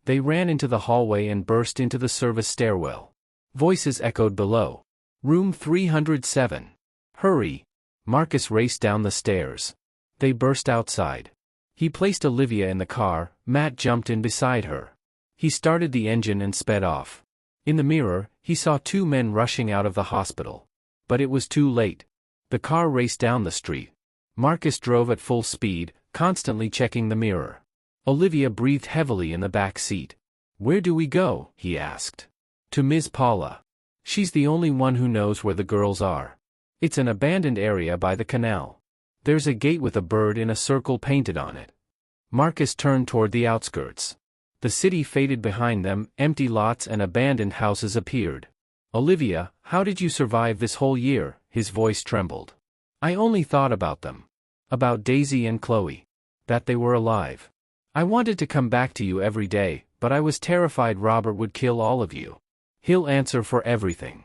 They ran into the hallway and burst into the service stairwell. Voices echoed below. Room 307. Hurry! Marcus raced down the stairs. They burst outside. He placed Olivia in the car. Matt jumped in beside her. He started the engine and sped off. In the mirror, he saw two men rushing out of the hospital. But it was too late. The car raced down the street. Marcus drove at full speed, constantly checking the mirror. Olivia breathed heavily in the back seat. Where do we go? He asked. To Ms. Paula. She's the only one who knows where the girls are. It's an abandoned area by the canal. There's a gate with a bird in a circle painted on it. Marcus turned toward the outskirts. The city faded behind them, empty lots and abandoned houses appeared. Olivia, how did you survive this whole year? His voice trembled. I only thought about them. About Daisy and Chloe. That they were alive. I wanted to come back to you every day, but I was terrified Robert would kill all of you. He'll answer for everything.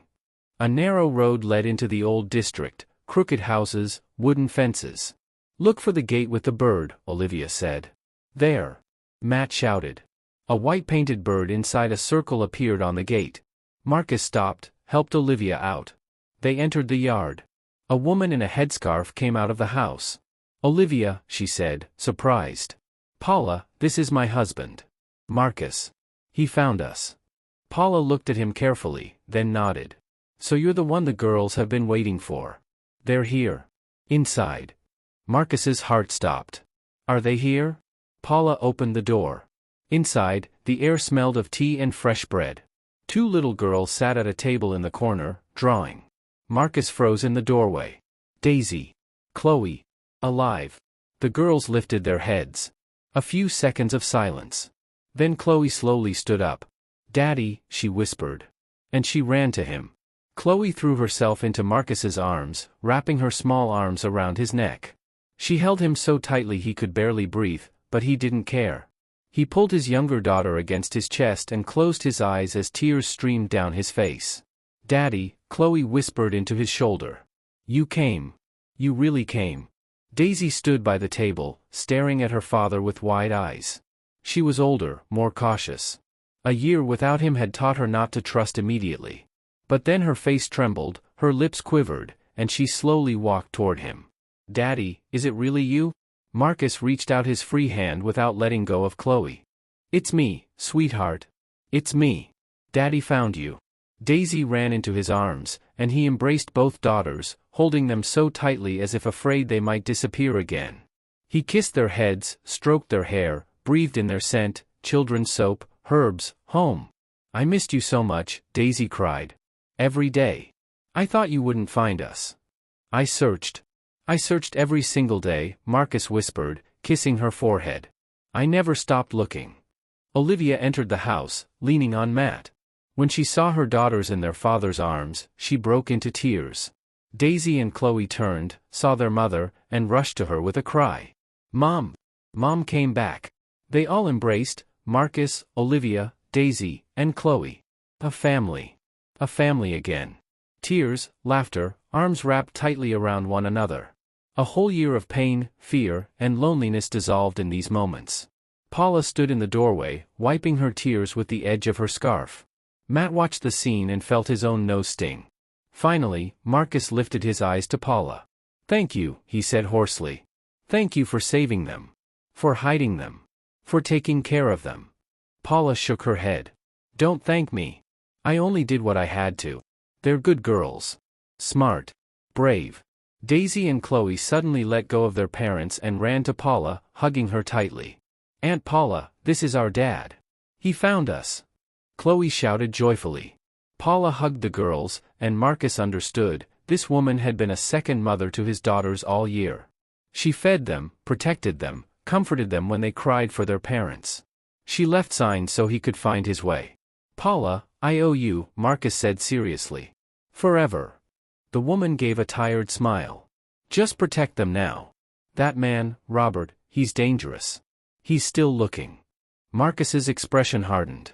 A narrow road led into the old district, crooked houses, wooden fences. Look for the gate with the bird, Olivia said. There. Matt shouted. A white-painted bird inside a circle appeared on the gate. Marcus stopped, helped Olivia out. They entered the yard. A woman in a headscarf came out of the house. Olivia, she said, surprised. Paula, this is my husband. Marcus. He found us. Paula looked at him carefully, then nodded. So you're the one the girls have been waiting for. They're here. Inside. Marcus's heart stopped. Are they here? Paula opened the door. Inside, the air smelled of tea and fresh bread. Two little girls sat at a table in the corner, drawing. Marcus froze in the doorway. Daisy. Chloe. Alive. The girls lifted their heads. A few seconds of silence. Then Chloe slowly stood up. Daddy, she whispered. And she ran to him. Chloe threw herself into Marcus's arms, wrapping her small arms around his neck. She held him so tightly he could barely breathe, but he didn't care. He pulled his younger daughter against his chest and closed his eyes as tears streamed down his face. Daddy, Chloe whispered into his shoulder. You came. You really came. Daisy stood by the table, staring at her father with wide eyes. She was older, more cautious. A year without him had taught her not to trust immediately. But then her face trembled, her lips quivered, and she slowly walked toward him. Daddy, is it really you? Marcus reached out his free hand without letting go of Chloe. It's me, sweetheart. It's me. Daddy found you. Daisy ran into his arms, and he embraced both daughters, holding them so tightly as if afraid they might disappear again. He kissed their heads, stroked their hair, breathed in their scent, children's soap, herbs, home. I missed you so much, Daisy cried. Every day. I thought you wouldn't find us. I searched every single day, Marcus whispered, kissing her forehead. I never stopped looking. Olivia entered the house, leaning on Matt. When she saw her daughters in their father's arms, she broke into tears. Daisy and Chloe turned, saw their mother, and rushed to her with a cry. Mom! Mom came back. They all embraced, Marcus, Olivia, Daisy, and Chloe. A family. A family again. Tears, laughter, arms wrapped tightly around one another. A whole year of pain, fear, and loneliness dissolved in these moments. Paula stood in the doorway, wiping her tears with the edge of her scarf. Matt watched the scene and felt his own nose sting. Finally, Marcus lifted his eyes to Paula. Thank you, he said hoarsely. Thank you for saving them. For hiding them. For taking care of them. Paula shook her head. Don't thank me. I only did what I had to. They're good girls. Smart. Brave. Daisy and Chloe suddenly let go of their parents and ran to Paula, hugging her tightly. Aunt Paula, this is our dad. He found us. Chloe shouted joyfully. Paula hugged the girls, and Marcus understood, this woman had been a second mother to his daughters all year. She fed them, protected them, comforted them when they cried for their parents. She left signs so he could find his way. Paula, I owe you, Marcus said seriously. Forever. The woman gave a tired smile. Just protect them now. That man, Robert, he's dangerous. He's still looking. Marcus's expression hardened.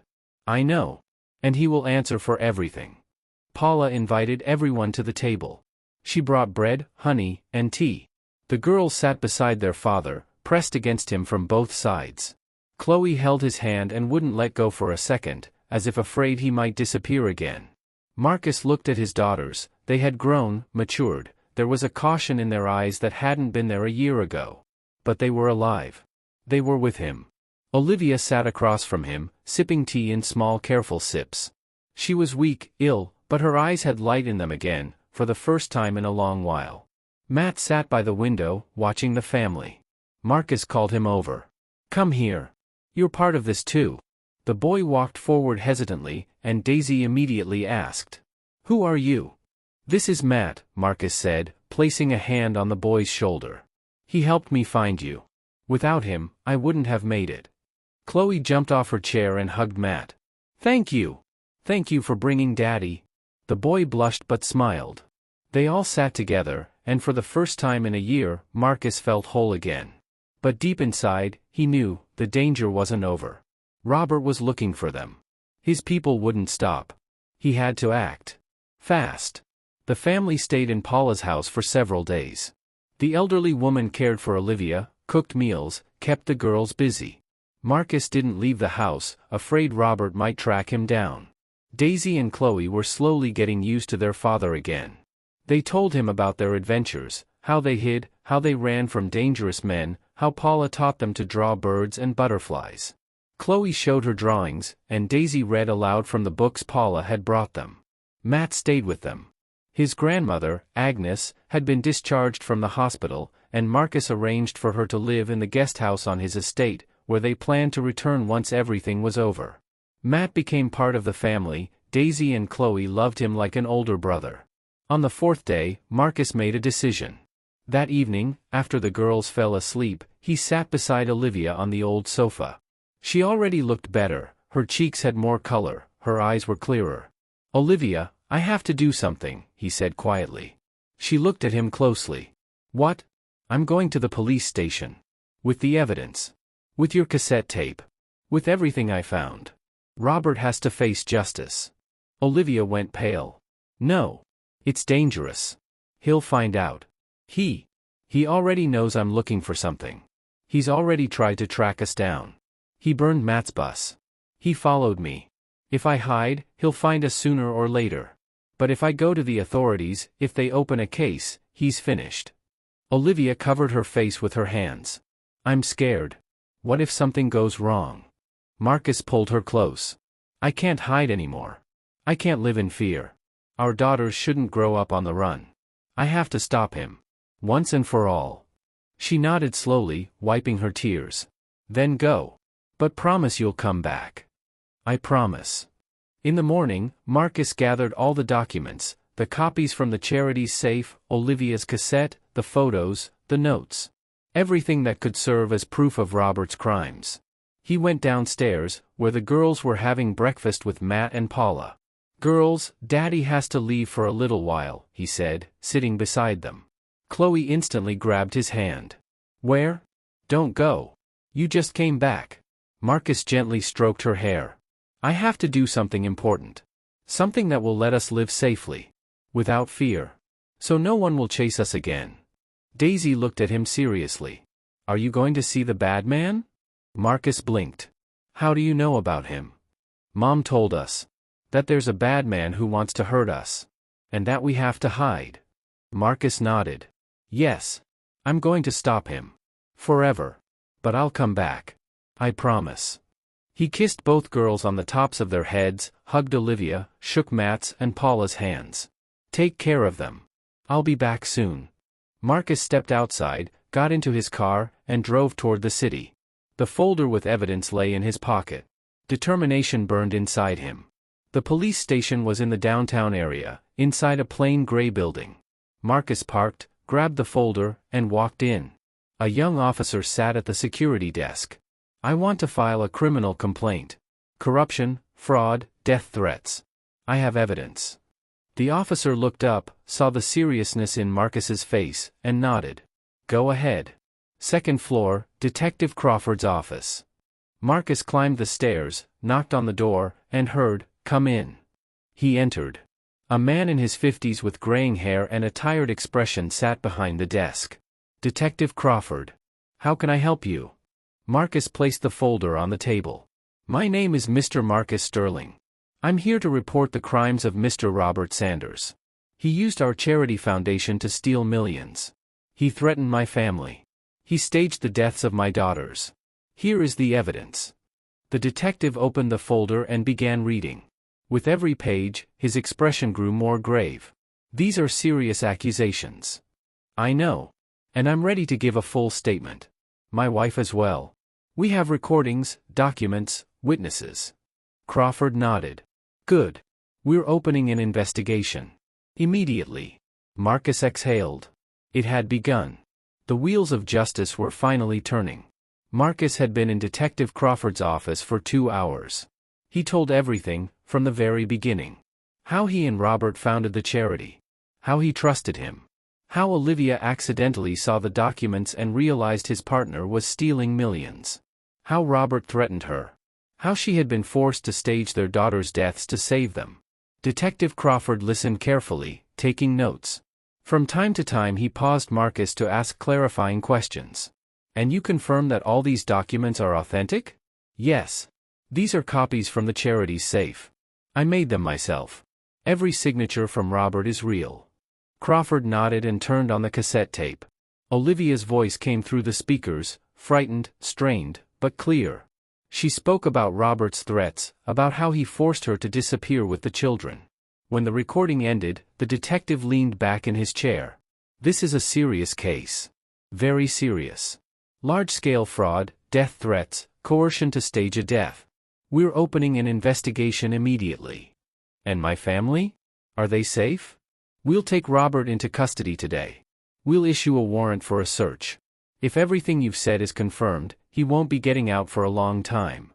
I know. And he will answer for everything. Paula invited everyone to the table. She brought bread, honey, and tea. The girls sat beside their father, pressed against him from both sides. Chloe held his hand and wouldn't let go for a second, as if afraid he might disappear again. Marcus looked at his daughters. They had grown, matured. There was a caution in their eyes that hadn't been there a year ago. But they were alive. They were with him. Olivia sat across from him, sipping tea in small careful sips. She was weak, ill, but her eyes had light in them again, for the first time in a long while. Matt sat by the window, watching the family. Marcus called him over. "Come here. You're part of this too." The boy walked forward hesitantly, and Daisy immediately asked, "Who are you?" "This is Matt," Marcus said, placing a hand on the boy's shoulder. "He helped me find you. Without him, I wouldn't have made it." Chloe jumped off her chair and hugged Matt. "Thank you. Thank you for bringing Daddy." The boy blushed but smiled. They all sat together, and for the first time in a year, Marcus felt whole again. But deep inside, he knew, the danger wasn't over. Robert was looking for them. His people wouldn't stop. He had to act. Fast. The family stayed in Paula's house for several days. The elderly woman cared for Olivia, cooked meals, kept the girls busy. Marcus didn't leave the house, afraid Robert might track him down. Daisy and Chloe were slowly getting used to their father again. They told him about their adventures, how they hid, how they ran from dangerous men, how Paula taught them to draw birds and butterflies. Chloe showed her drawings, and Daisy read aloud from the books Paula had brought them. Matt stayed with them. His grandmother, Agnes, had been discharged from the hospital, and Marcus arranged for her to live in the guest house on his estate, where they planned to return once everything was over. Matt became part of the family. Daisy and Chloe loved him like an older brother. On the fourth day, Marcus made a decision. That evening, after the girls fell asleep, he sat beside Olivia on the old sofa. She already looked better, her cheeks had more color, her eyes were clearer. "Olivia, I have to do something," he said quietly. She looked at him closely. "What?" "I'm going to the police station. With the evidence. With your cassette tape. With everything I found. Robert has to face justice." Olivia went pale. "No. It's dangerous. He'll find out. He already knows I'm looking for something. He's already tried to track us down. He burned Matt's bus. He followed me. If I hide, he'll find us sooner or later. But if I go to the authorities, if they open a case, he's finished." Olivia covered her face with her hands. "I'm scared. What if something goes wrong?" Marcus pulled her close. "I can't hide anymore. I can't live in fear. Our daughters shouldn't grow up on the run. I have to stop him. Once and for all." She nodded slowly, wiping her tears. "Then go. But promise you'll come back." "I promise." In the morning, Marcus gathered all the documents, the copies from the charity's safe, Olivia's cassette, the photos, the notes. Everything that could serve as proof of Robert's crimes. He went downstairs, where the girls were having breakfast with Matt and Paula. "Girls, Daddy has to leave for a little while," he said, sitting beside them. Chloe instantly grabbed his hand. "Where? Don't go. You just came back." Marcus gently stroked her hair. "I have to do something important. Something that will let us live safely. Without fear. So no one will chase us again." Daisy looked at him seriously. "Are you going to see the bad man?" Marcus blinked. "How do you know about him?" "Mom told us. That there's a bad man who wants to hurt us. And that we have to hide." Marcus nodded. "Yes. I'm going to stop him. Forever. But I'll come back. I promise." He kissed both girls on the tops of their heads, hugged Olivia, shook Matt's and Paula's hands. "Take care of them. I'll be back soon." Marcus stepped outside, got into his car, and drove toward the city. The folder with evidence lay in his pocket. Determination burned inside him. The police station was in the downtown area, inside a plain gray building. Marcus parked, grabbed the folder, and walked in. A young officer sat at the security desk. "I want to file a criminal complaint. Corruption, fraud, death threats. I have evidence." The officer looked up, saw the seriousness in Marcus's face, and nodded. "Go ahead." Second floor, Detective Crawford's office. Marcus climbed the stairs, knocked on the door, and heard, "Come in." He entered. A man in his 50s with graying hair and a tired expression sat behind the desk. "Detective Crawford. How can I help you?" Marcus placed the folder on the table. My name is Mr. Marcus Sterling. I'm here to report the crimes of Mr. Robert Sanders. He used our charity foundation to steal millions. He threatened my family. He staged the deaths of my daughters. Here is the evidence. The detective opened the folder and began reading. With every page, his expression grew more grave. These are serious accusations. I know. And I'm ready to give a full statement. My wife as well. We have recordings, documents, witnesses. Crawford nodded. Good. We're opening an investigation. Immediately. Marcus exhaled. It had begun. The wheels of justice were finally turning. Marcus had been in Detective Crawford's office for 2 hours. He told everything, from the very beginning. How he and Robert founded the charity. How he trusted him. How Olivia accidentally saw the documents and realized his partner was stealing millions. How Robert threatened her. How she had been forced to stage their daughters' deaths to save them. Detective Crawford listened carefully, taking notes. From time to time he paused Marcus to ask clarifying questions. And you confirm that all these documents are authentic? Yes. These are copies from the charity's safe. I made them myself. Every signature from Robert is real. Crawford nodded and turned on the cassette tape. Olivia's voice came through the speakers, frightened, strained, but clear. She spoke about Robert's threats, about how he forced her to disappear with the children. When the recording ended, the detective leaned back in his chair. This is a serious case. Very serious. Large-scale fraud, death threats, coercion to stage a death. We're opening an investigation immediately. And my family? Are they safe? We'll take Robert into custody today. We'll issue a warrant for a search. If everything you've said is confirmed, he won't be getting out for a long time.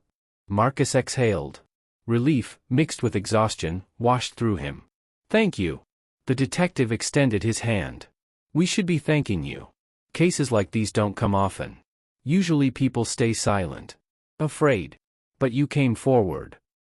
Marcus exhaled. Relief, mixed with exhaustion, washed through him. Thank you. The detective extended his hand. We should be thanking you. Cases like these don't come often. Usually people stay silent. Afraid. But you came forward.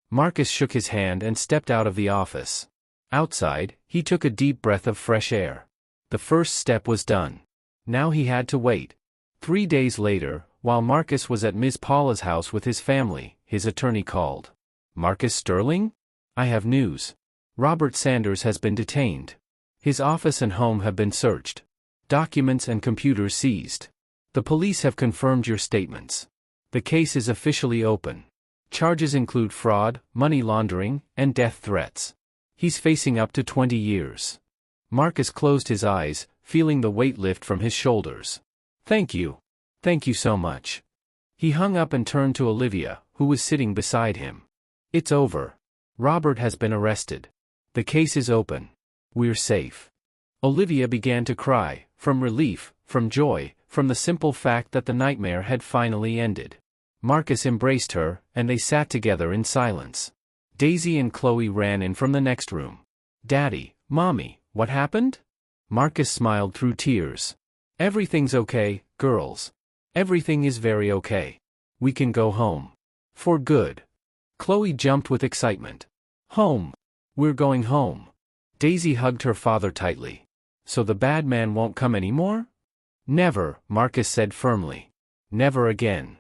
Marcus shook his hand and stepped out of the office. Outside, he took a deep breath of fresh air. The first step was done. Now he had to wait. 3 days later, while Marcus was at Ms. Paula's house with his family, his attorney called. Marcus Sterling? I have news. Robert Sanders has been detained. His office and home have been searched. Documents and computers seized. The police have confirmed your statements. The case is officially open. Charges include fraud, money laundering, and death threats. He's facing up to 20 years. Marcus closed his eyes, feeling the weight lift from his shoulders. Thank you. Thank you so much. He hung up and turned to Olivia, who was sitting beside him. It's over. Robert has been arrested. The case is open. We're safe. Olivia began to cry, from relief, from joy, from the simple fact that the nightmare had finally ended. Marcus embraced her, and they sat together in silence. Daisy and Chloe ran in from the next room. Daddy, Mommy, what happened? Marcus smiled through tears. Everything's okay, girls. Everything is very okay. We can go home. For good. Chloe jumped with excitement. Home. We're going home. Daisy hugged her father tightly. So the bad man won't come anymore? Never, Marcus said firmly. Never again.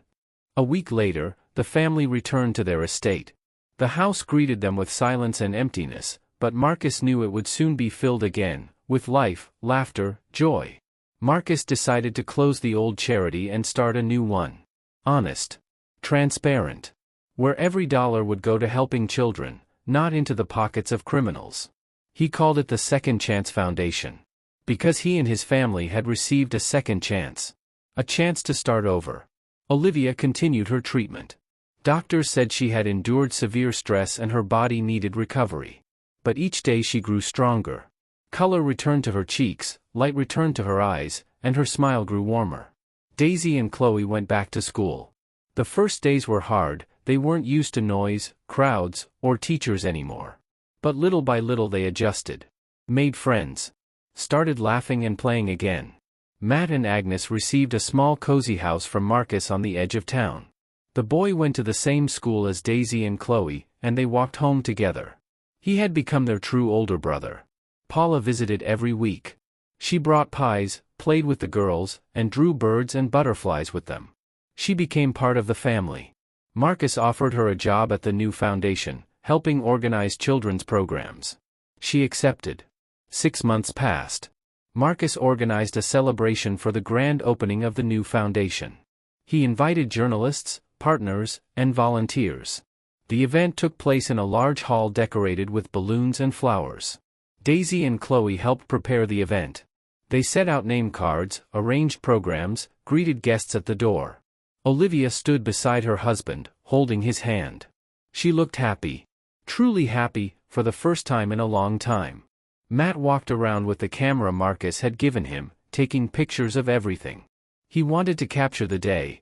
A week later, the family returned to their estate. The house greeted them with silence and emptiness, but Marcus knew it would soon be filled again, with life, laughter, joy. Marcus decided to close the old charity and start a new one. Honest. Transparent. Where every dollar would go to helping children, not into the pockets of criminals. He called it the Second Chance Foundation. Because he and his family had received a second chance. A chance to start over. Olivia continued her treatment. Doctors said she had endured severe stress and her body needed recovery. But each day she grew stronger. Color returned to her cheeks, light returned to her eyes, and her smile grew warmer. Daisy and Chloe went back to school. The first days were hard, they weren't used to noise, crowds, or teachers anymore. But little by little they adjusted. Made friends. Started laughing and playing again. Matt and Agnes received a small cozy house from Marcus on the edge of town. The boy went to the same school as Daisy and Chloe, and they walked home together. He had become their true older brother. Paula visited every week. She brought pies, played with the girls, and drew birds and butterflies with them. She became part of the family. Marcus offered her a job at the new foundation, helping organize children's programs. She accepted. 6 months passed. Marcus organized a celebration for the grand opening of the new foundation. He invited journalists, partners, and volunteers. The event took place in a large hall decorated with balloons and flowers. Daisy and Chloe helped prepare the event. They set out name cards, arranged programs, greeted guests at the door. Olivia stood beside her husband, holding his hand. She looked happy. Truly happy, for the first time in a long time. Matt walked around with the camera Marcus had given him, taking pictures of everything. He wanted to capture the day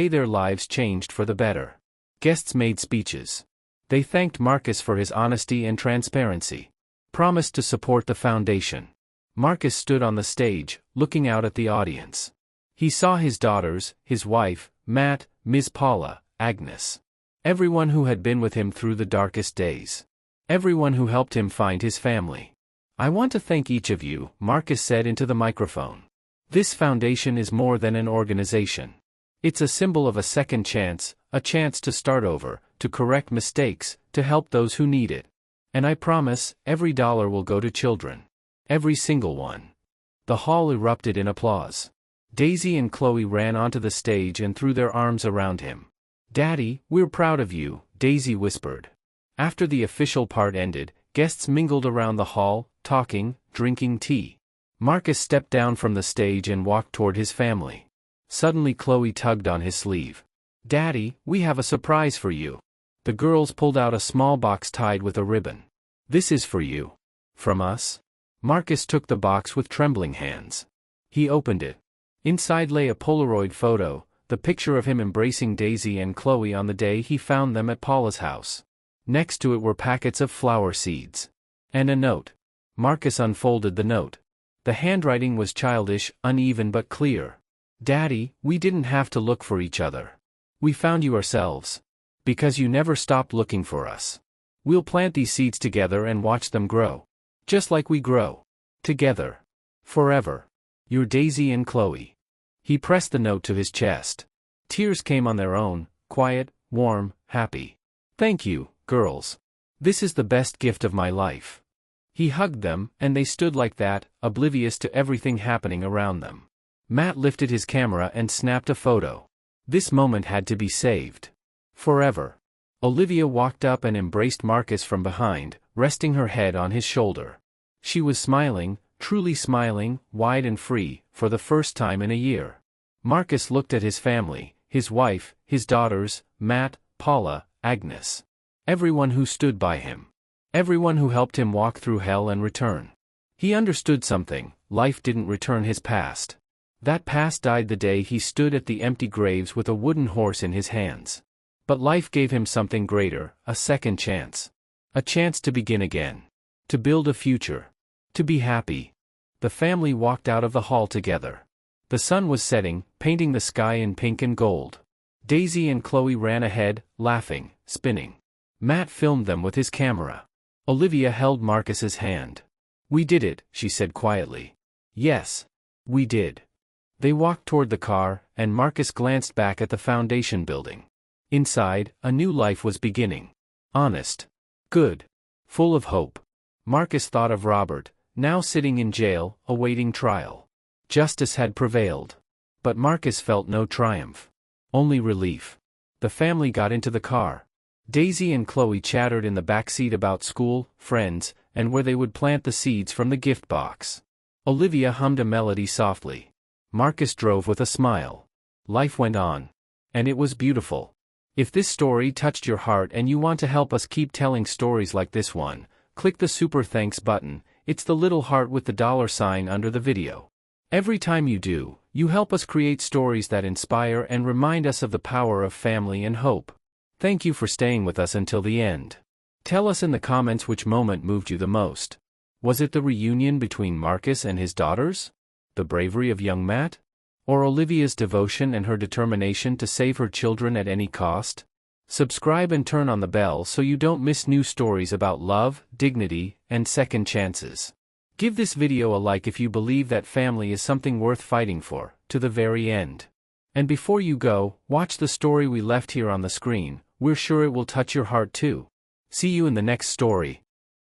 their lives changed for the better. Guests made speeches. They thanked Marcus for his honesty and transparency. Promised to support the foundation. Marcus stood on the stage, looking out at the audience. He saw his daughters, his wife, Matt, Ms. Paula, Agnes. Everyone who had been with him through the darkest days. Everyone who helped him find his family. I want to thank each of you, Marcus said into the microphone. This foundation is more than an organization. It's a symbol of a second chance, a chance to start over, to correct mistakes, to help those who need it. And I promise, every dollar will go to children. Every single one. The hall erupted in applause. Daisy and Chloe ran onto the stage and threw their arms around him. "Daddy, we're proud of you," Daisy whispered. After the official part ended, guests mingled around the hall, talking, drinking tea. Marcus stepped down from the stage and walked toward his family. Suddenly Chloe tugged on his sleeve. "Daddy, we have a surprise for you." The girls pulled out a small box tied with a ribbon. "This is for you. From us." Marcus took the box with trembling hands. He opened it. Inside lay a Polaroid photo, the picture of him embracing Daisy and Chloe on the day he found them at Paula's house. Next to it were packets of flower seeds. And a note. Marcus unfolded the note. The handwriting was childish, uneven but clear. "Daddy, we didn't have to look for each other. We found you ourselves. Because you never stopped looking for us. We'll plant these seeds together and watch them grow. Just like we grow. Together. Forever. Your Daisy and Chloe." He pressed the note to his chest. Tears came on their own, quiet, warm, happy. "Thank you, girls. This is the best gift of my life." He hugged them, and they stood like that, oblivious to everything happening around them. Matt lifted his camera and snapped a photo. This moment had to be saved. Forever. Olivia walked up and embraced Marcus from behind, resting her head on his shoulder. She was smiling, truly smiling, wide and free, for the first time in a year. Marcus looked at his family, his wife, his daughters, Matt, Paula, Agnes. Everyone who stood by him. Everyone who helped him walk through hell and return. He understood something: life didn't return his past. That past died the day he stood at the empty graves with a wooden horse in his hands. But life gave him something greater, a second chance. A chance to begin again. To build a future. To be happy. The family walked out of the hall together. The sun was setting, painting the sky in pink and gold. Daisy and Chloe ran ahead, laughing, spinning. Matt filmed them with his camera. Olivia held Marcus's hand. "We did it," she said quietly. "Yes. We did." They walked toward the car, and Marcus glanced back at the foundation building. Inside, a new life was beginning. Honest. Good. Full of hope. Marcus thought of Robert, now sitting in jail, awaiting trial. Justice had prevailed. But Marcus felt no triumph. Only relief. The family got into the car. Daisy and Chloe chattered in the back seat about school, friends, and where they would plant the seeds from the gift box. Olivia hummed a melody softly. Marcus drove with a smile. Life went on. And it was beautiful. If this story touched your heart and you want to help us keep telling stories like this one, click the super thanks button. It's the little heart with the $sign under the video. Every time you do, you help us create stories that inspire and remind us of the power of family and hope. Thank you for staying with us until the end. Tell us in the comments which moment moved you the most. Was it the reunion between Marcus and his daughters? The bravery of young Matt? Or Olivia's devotion and her determination to save her children at any cost? Subscribe and turn on the bell so you don't miss new stories about love, dignity, and second chances. Give this video a like if you believe that family is something worth fighting for, to the very end. And before you go, watch the story we left here on the screen, we're sure it will touch your heart too. See you in the next story.